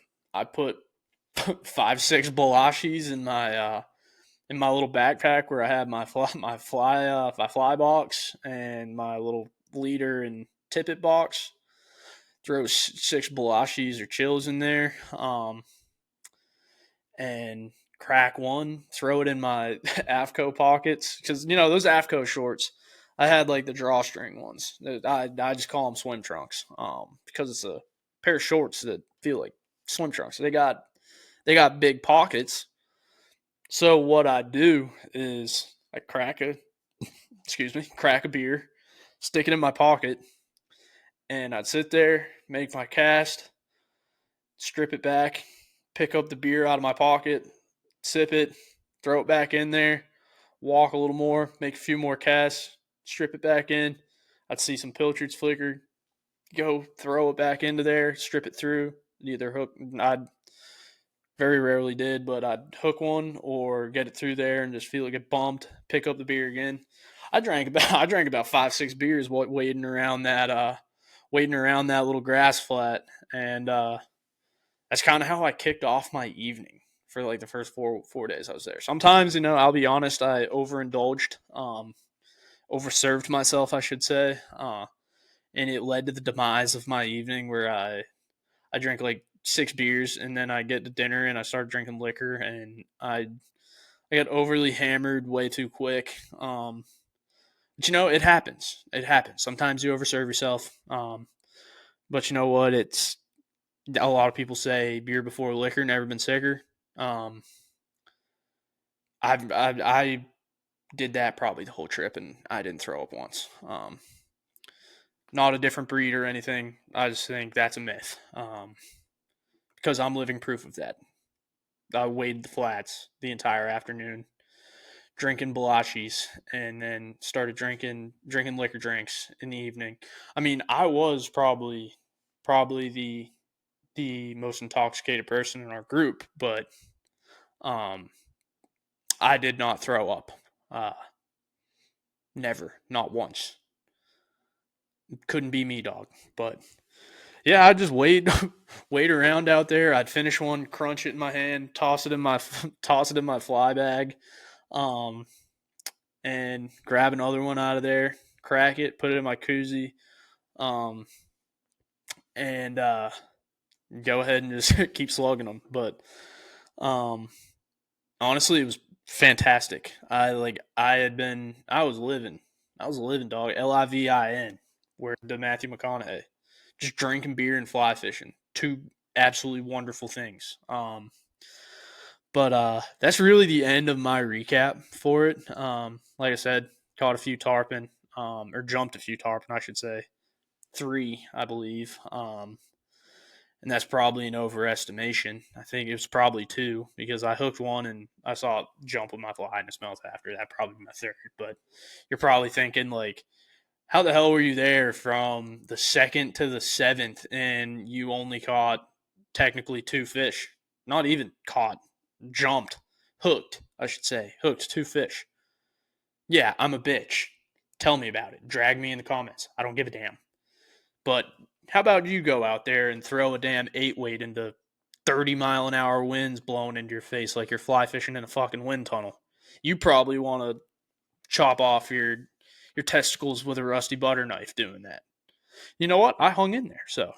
5, 6 balashis in my little backpack where I had my fly box and my little leader and tippet box. Throw 6 balashis or chills in there, and crack one. Throw it in my AFCO pockets, because those AFCO shorts. I had like the drawstring ones. I just call them swim trunks. Because it's a pair of shorts that feel like swim trunks. They got big pockets. So what I do is I crack a beer, stick it in my pocket, and I'd sit there, make my cast, strip it back, pick up the beer out of my pocket, sip it, throw it back in there, walk a little more, make a few more casts, strip it back in. I'd see some pilchards flicker, go throw it back into there, strip it through, either hook. I'd very rarely did, but I'd hook one or get it through there and just feel it get bumped, pick up the beer again. I drank about 5-6 beers waiting around that little grass flat, and that's kind of how I kicked off my evening for like the first four days I was there. Sometimes, I'll be honest, I overindulged, overserved myself, I should say, and it led to the demise of my evening where I drank like 6 beers, and then I get to dinner and I started drinking liquor, and I got overly hammered way too quick. But it happens. It happens. Sometimes you overserve yourself. But you know what? It's a lot of people say beer before liquor, never been sicker. I did that probably the whole trip, and I didn't throw up once. Not a different breed or anything. I just think that's a myth. Because I'm living proof of that. I waded the flats the entire afternoon, drinking Balashis, and then started drinking liquor drinks in the evening. I mean, I was probably the most intoxicated person in our group, but I did not throw up. Never, not once. Couldn't be me, dog. But yeah, I just wait around out there. I'd finish one, crunch it in my hand, toss it in my fly bag, and grab another one out of there, crack it, put it in my koozie, and go ahead and just keep slugging them. But honestly, it was fantastic. I was living, dog. LIVIN, where the Matthew McConaughey, just drinking beer and fly fishing, two absolutely wonderful things. But that's really the end of my recap for it. Like I said, caught a few tarpon, or jumped a few tarpon, I should say, 3, I believe. And that's probably an overestimation. I think it was probably 2 because I hooked one and I saw it jump with my fly and it smells after that. Probably my 3rd. But you're probably thinking, like, how the hell were you there from the 2nd to the 7th and you only caught technically 2 fish? Not even caught, jumped, hooked, I should say. Hooked 2 fish. Yeah, I'm a bitch. Tell me about it. Drag me in the comments. I don't give a damn. But how about you go out there and throw a damn 8-weight into 30-mile-an-hour winds blowing into your face like you're fly fishing in a fucking wind tunnel? You probably want to chop off your testicles with a rusty butter knife doing that. You know what? I hung in there, so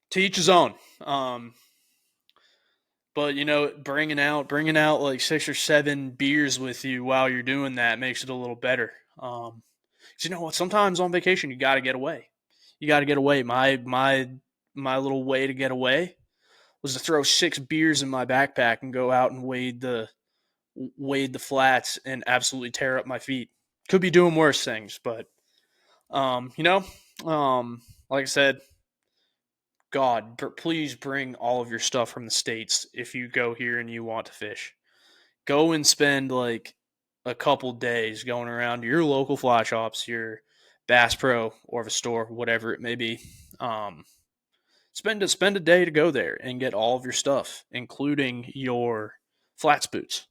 to each his own. But bringing out like 6 or 7 beers with you while you're doing that makes it a little better. 'Cause you know what? Sometimes on vacation you got to get away. You got to get away. My little way to get away was to throw 6 beers in my backpack and go out and wade the flats and absolutely tear up my feet. Could be doing worse things, but like I said, God, please bring all of your stuff from the States if you go here and you want to fish. Go and spend like a couple days going around to your local fly shops, your Bass Pro or the store, whatever it may be. Spend a day to go there and get all of your stuff, including your flats boots.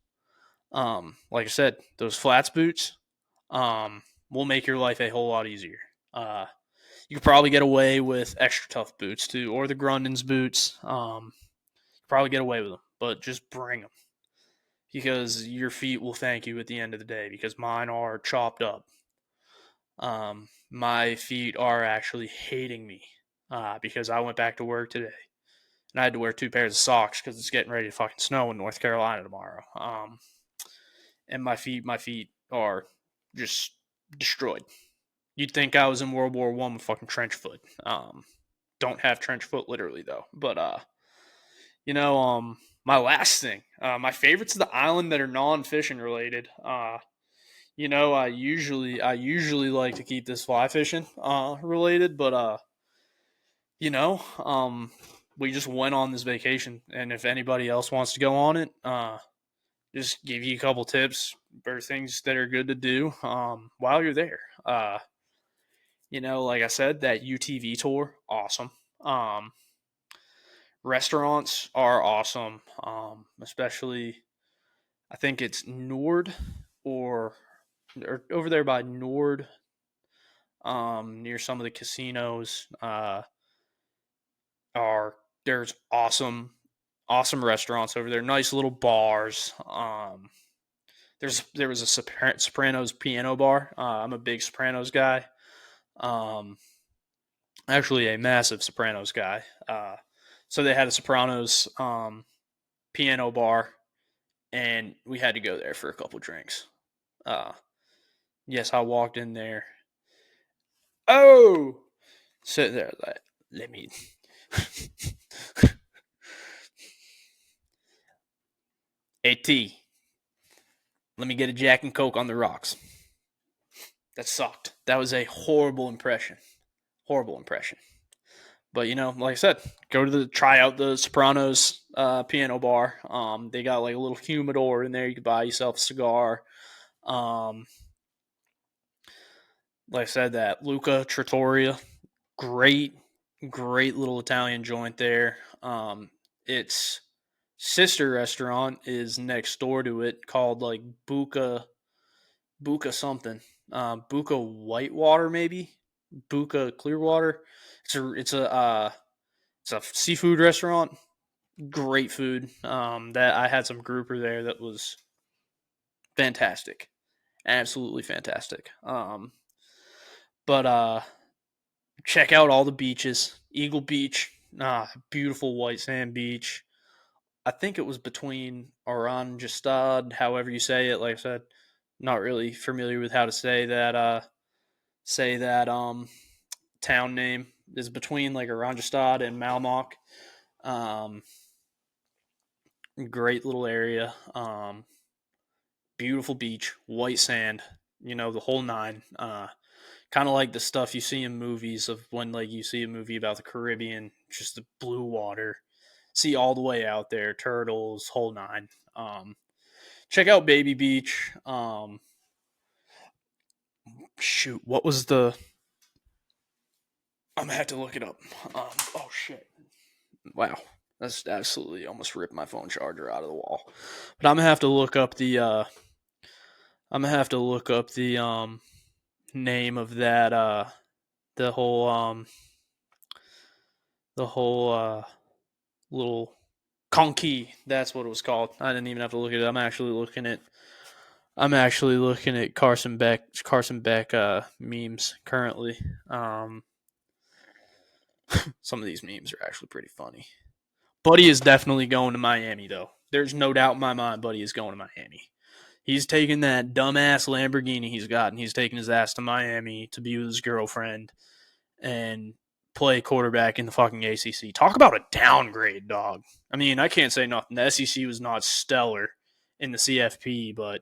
Like I said, those flats boots will make your life a whole lot easier. You could probably get away with extra tough boots too, or the Grundon's boots. Probably get away with them, but just bring them because your feet will thank you at the end of the day. Because mine are chopped up. My feet are actually hating me because I went back to work today and I had to wear 2 pairs of socks because it's getting ready to fucking snow in North Carolina tomorrow. And my feet are just destroyed. You'd think I was in World War One with fucking trench foot. Don't have trench foot literally though, but you know, my last thing, my favorites of the island that are non-fishing related. I usually like to keep this fly fishing related, but you know, we just went on this vacation, and if anybody else wants to go on it, just give you a couple tips for things that are good to do while you're there. Like I said, that UTV tour, awesome. Restaurants are awesome, especially I think it's Nord or over there by Nord, near some of the casinos. Are There's awesome restaurants over there, nice little bars. There was a Sopranos piano bar. I'm a big Sopranos guy. Um, Actually, a massive Sopranos guy. So they had a Sopranos piano bar, and we had to go there for a couple drinks. Uh, yes, I walked in there. Oh, sitting there like, let me. AT, let me get a Jack and Coke on the rocks. That sucked. That was a horrible impression. Horrible impression. But like I said, try out the Sopranos piano bar. They got like a little humidor in there. You could buy yourself a cigar. Um, like I said, that Luca Trattoria, great, great little Italian joint there. Its sister restaurant is next door to it, called like Buca something, Buca Whitewater maybe, Buca Clearwater. It's a seafood restaurant. Great food. That I had some grouper there that was fantastic, absolutely fantastic. But check out all the beaches. Eagle Beach, beautiful white sand beach. I think it was between Oranjestad, however you say it. Like I said, not really familiar with how to say that town name. Is between like Oranjestad and Malmok. Um, Great little area. Beautiful beach, white sand. The whole nine. Kind of like the stuff you see in movies of when like you see a movie about the Caribbean, just the blue water, see all the way out there, turtles, whole nine. Check out Baby Beach. Shoot, what was the? I'm gonna have to look it up. Oh shit! Wow, that's absolutely almost ripped my phone charger out of the wall. But I'm gonna have to look up the. Name of that. The whole the whole little conky. That's what it was called. I didn't even have to look at it. I'm actually looking at Carson Beck memes currently. Some of these memes are actually pretty funny. Buddy is definitely going to Miami though. There's no doubt in my mind Buddy is going to Miami. He's taking that dumbass Lamborghini he's got and he's taking his ass to Miami to be with his girlfriend and play quarterback in the fucking ACC. Talk about a downgrade, dog. I mean, I can't say nothing. The SEC was not stellar in the CFP, but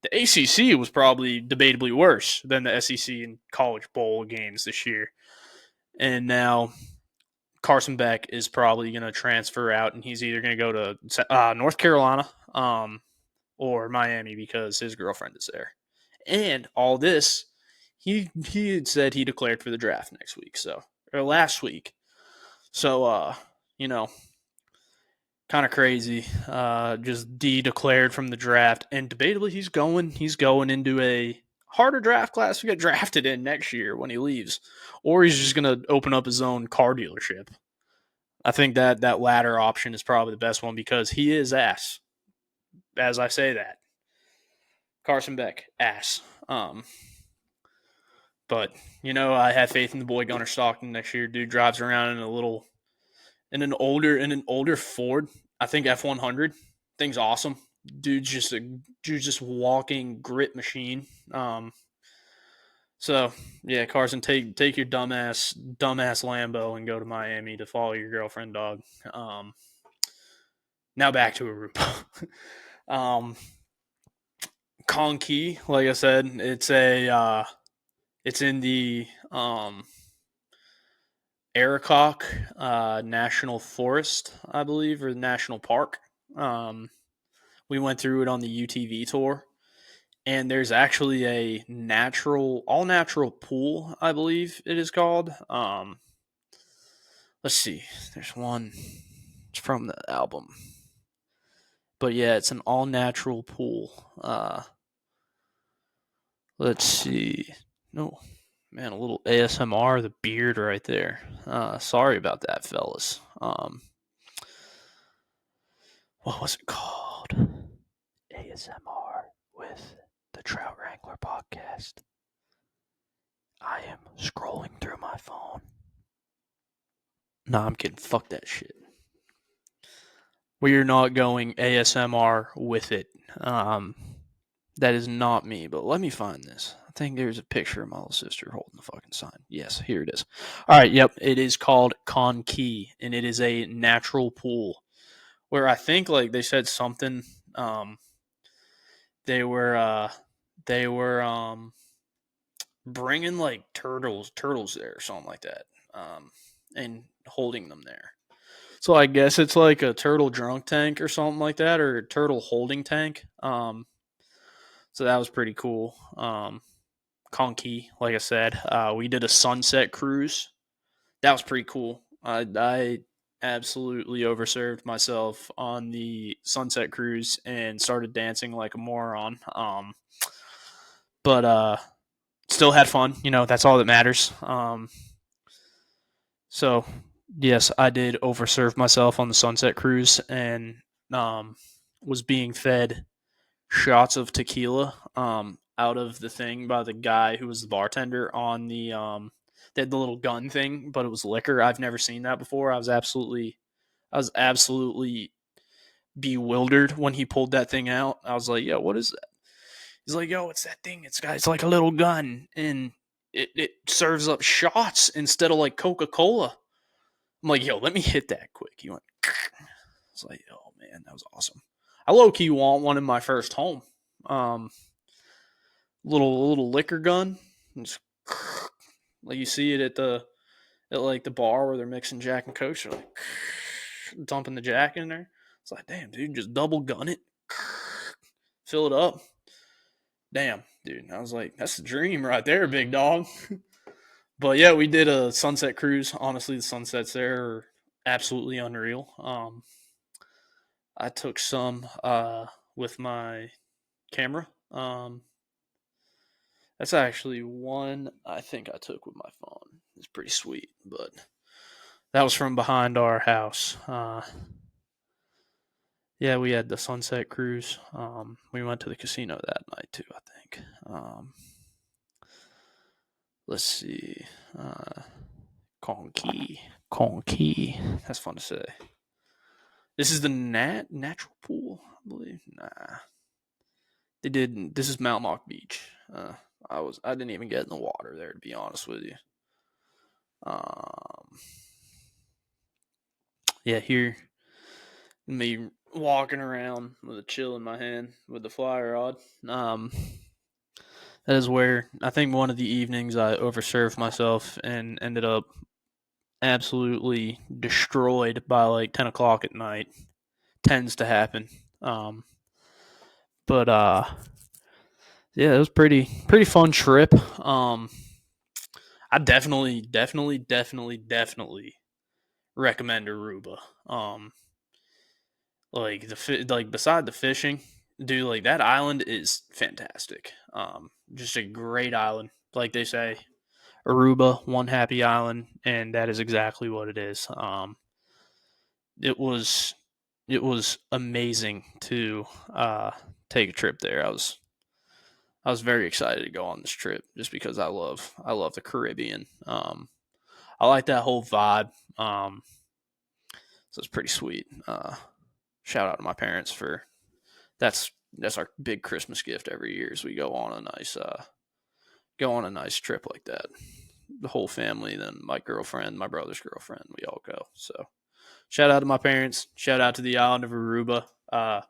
the ACC was probably debatably worse than the SEC in college bowl games this year. And now Carson Beck is probably going to transfer out, and he's either going to go to North Carolina or Miami because his girlfriend is there. And all this, he had said he declared for the draft next week, or last week. So, kind of crazy. Just declared from the draft, and debatably he's going into a harder draft class to get drafted in next year when he leaves, or he's just gonna open up his own car dealership. I think that latter option is probably the best one because he is ass. As I say that, Carson Beck ass. But I have faith in the boy Gunnar Stockton next year. Dude drives around in an older Ford. I think F100. Thing's awesome. Dude's just walking grit machine. So yeah, Carson, take your dumbass Lambo and go to Miami to follow your girlfriend, dog. Um, Now back to Aruba. um, Conky, like I said, it's in the Aracock National Forest, I believe, or National Park. Um, we went through it on the UTV tour, and there's actually a all natural pool, I believe it is called. Let's see, there's one. It's from the album, but yeah, it's an all natural pool. Let's see. No, man, a little ASMR, the beard right there. Sorry about that, fellas. What was it called? ASMR with the Trout Wrangler Podcast. I am scrolling through my phone. Nah, I'm kidding. Fuck that shit. We are not going ASMR with it. That is not me, but let me find this. I think there's a picture of my little sister holding the fucking sign. Yes, here it is. All right, yep, it is called Con Key, and it is a natural pool where I think like they said something. They were bringing like turtles there or something like that, and holding them there. So I guess it's like a turtle drunk tank or something like that, or a turtle holding tank. So that was pretty cool. Conky, like I said, we did a sunset cruise. That was pretty cool. I absolutely overserved myself on the sunset cruise and started dancing like a moron. But still had fun. You know, that's all that matters. So yes, I did overserve myself on the sunset cruise and was being fed shots of tequila out of the thing by the guy who was the bartender on they had the little gun thing, but it was liquor. I've never seen that before. I was absolutely bewildered when he pulled that thing out. I was like, yo, what is that? He's like, yo, it's that thing. It's like a little gun, and it serves up shots instead of like Coca-Cola. I'm like, yo, let me hit that quick. He went, it's like, oh man, that was awesome. I low key want one in my first home. Um, little liquor gun. Just, like you see it at like the bar where they're mixing Jack and Coke. They're like dumping the Jack in there. It's like, damn, dude, just double gun it, fill it up. Damn, dude. I was like, that's the dream right there, big dog. But yeah, we did a sunset cruise. Honestly, the sunsets there are absolutely unreal. I took some with my camera. That's actually one I think I took with my phone. It's pretty sweet, but that was from behind our house. Yeah, we had the sunset cruise. We went to the casino that night too, I think. Let's see. Conky. Conky. That's fun to say. This is the natural pool, I believe. Nah. They did. This is Mount Mock Beach. I didn't even get in the water there, to be honest with you. Yeah, here me walking around with a chill in my hand with the fly rod. That is where I think one of the evenings I overserved myself and ended up absolutely destroyed by like 10 o'clock at night. Tends to happen. But yeah, it was pretty fun trip. I definitely recommend Aruba. Like like beside the fishing, dude, like that island is fantastic. Just a great island, like they say, Aruba, one happy island, and that is exactly what it is. It was it was amazing to take a trip there. I was very excited to go on this trip just because I love the Caribbean. I like that whole vibe. So it's pretty sweet. Shout out to my parents for that's our big Christmas gift every year. Is we go on a nice go on a nice trip like that. The whole family, then my girlfriend, my brother's girlfriend, we all go. So shout out to my parents. Shout out to the island of Aruba. I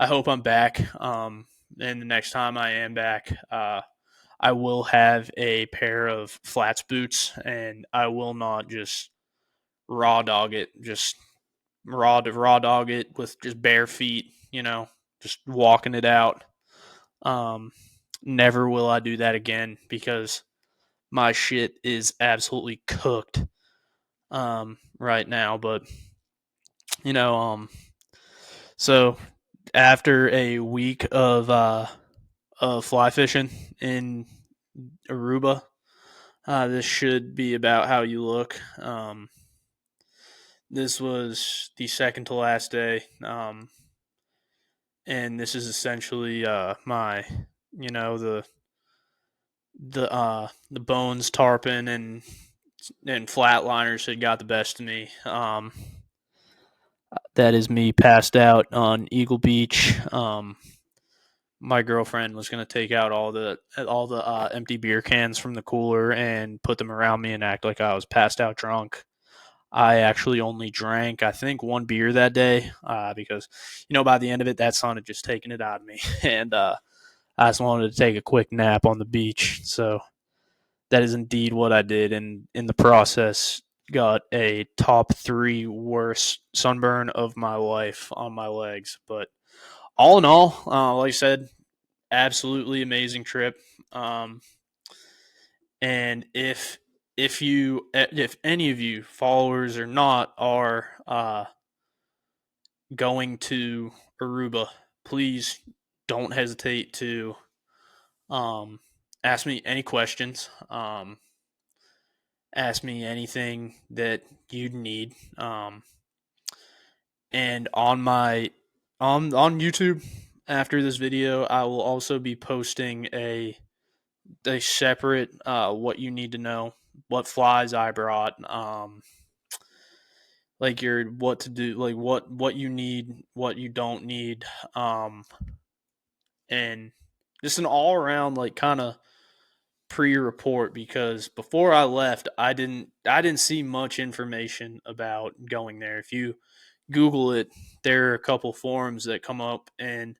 hope I'm back. And the next time I am back, I will have a pair of flats boots, and I will not just raw dog it, just raw dog it with just bare feet, just walking it out. Um, Never will I do that again because my shit is absolutely cooked right now. But you know, so after a week of fly fishing in Aruba, this should be about how you look. This was the second to last day, and this is essentially my, the bones tarpon and flatliners had got the best of me. That is me passed out on Eagle Beach. My girlfriend was going to take out all the empty beer cans from the cooler and put them around me and act like I was passed out drunk. I actually only drank, I think, one beer that day because, by the end of it, that sun had just taken it out of me. And I just wanted to take a quick nap on the beach. So that is indeed what I did. And in the process, got a top 3 worst sunburn of my life on my legs. But all in all, like I said, absolutely amazing trip. And if any of you, followers or not, are going to Aruba, please don't hesitate to ask me any questions. Ask me anything that you'd need. And on YouTube after this video, I will also be posting a separate what you need to know, what flies I brought, like your what to do, like what you need, what you don't need, and just an all around like kind of pre-report because before I left, I didn't see much information about going there. If you Google it, there are a couple forums that come up, and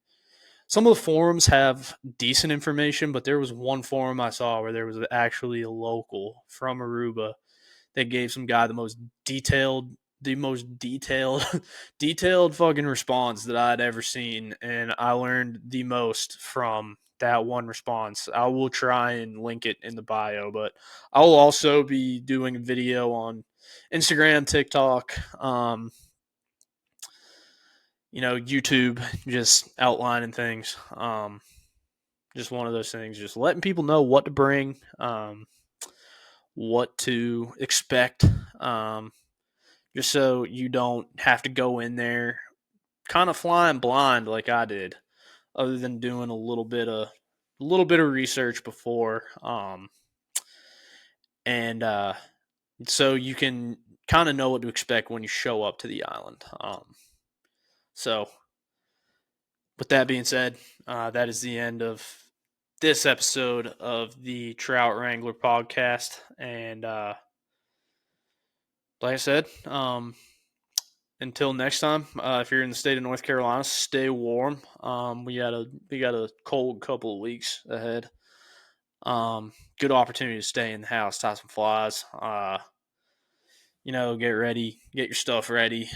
some of the forums have decent information, but there was one forum I saw where there was actually a local from Aruba that gave some guy the most detailed, detailed fucking response that I'd ever seen, and I learned the most from that one response. I will try and link it in the bio, but I will also be doing a video on Instagram, TikTok, YouTube, just outlining things. Just one of those things, just letting people know what to bring, what to expect, just so you don't have to go in there kind of flying blind like I did, other than doing a little bit of research before, and so you can kind of know what to expect when you show up to the island. So, with that being said, that is the end of this episode of the Trout Wrangler Podcast, and like I said, until next time, if you're in the state of North Carolina, stay warm. We got a cold couple of weeks ahead. Good opportunity to stay in the house, tie some flies. Get ready, get your stuff ready.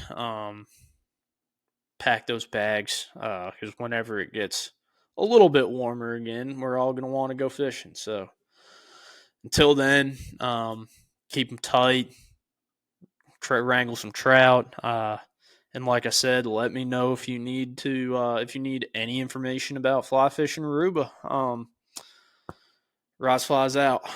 Pack those bags because whenever it gets a little bit warmer again, we're all gonna want to go fishing. So until then, keep them tight. Wrangle some trout. And like I said, let me know if you need any information about fly fishing Aruba. Rods Flies out.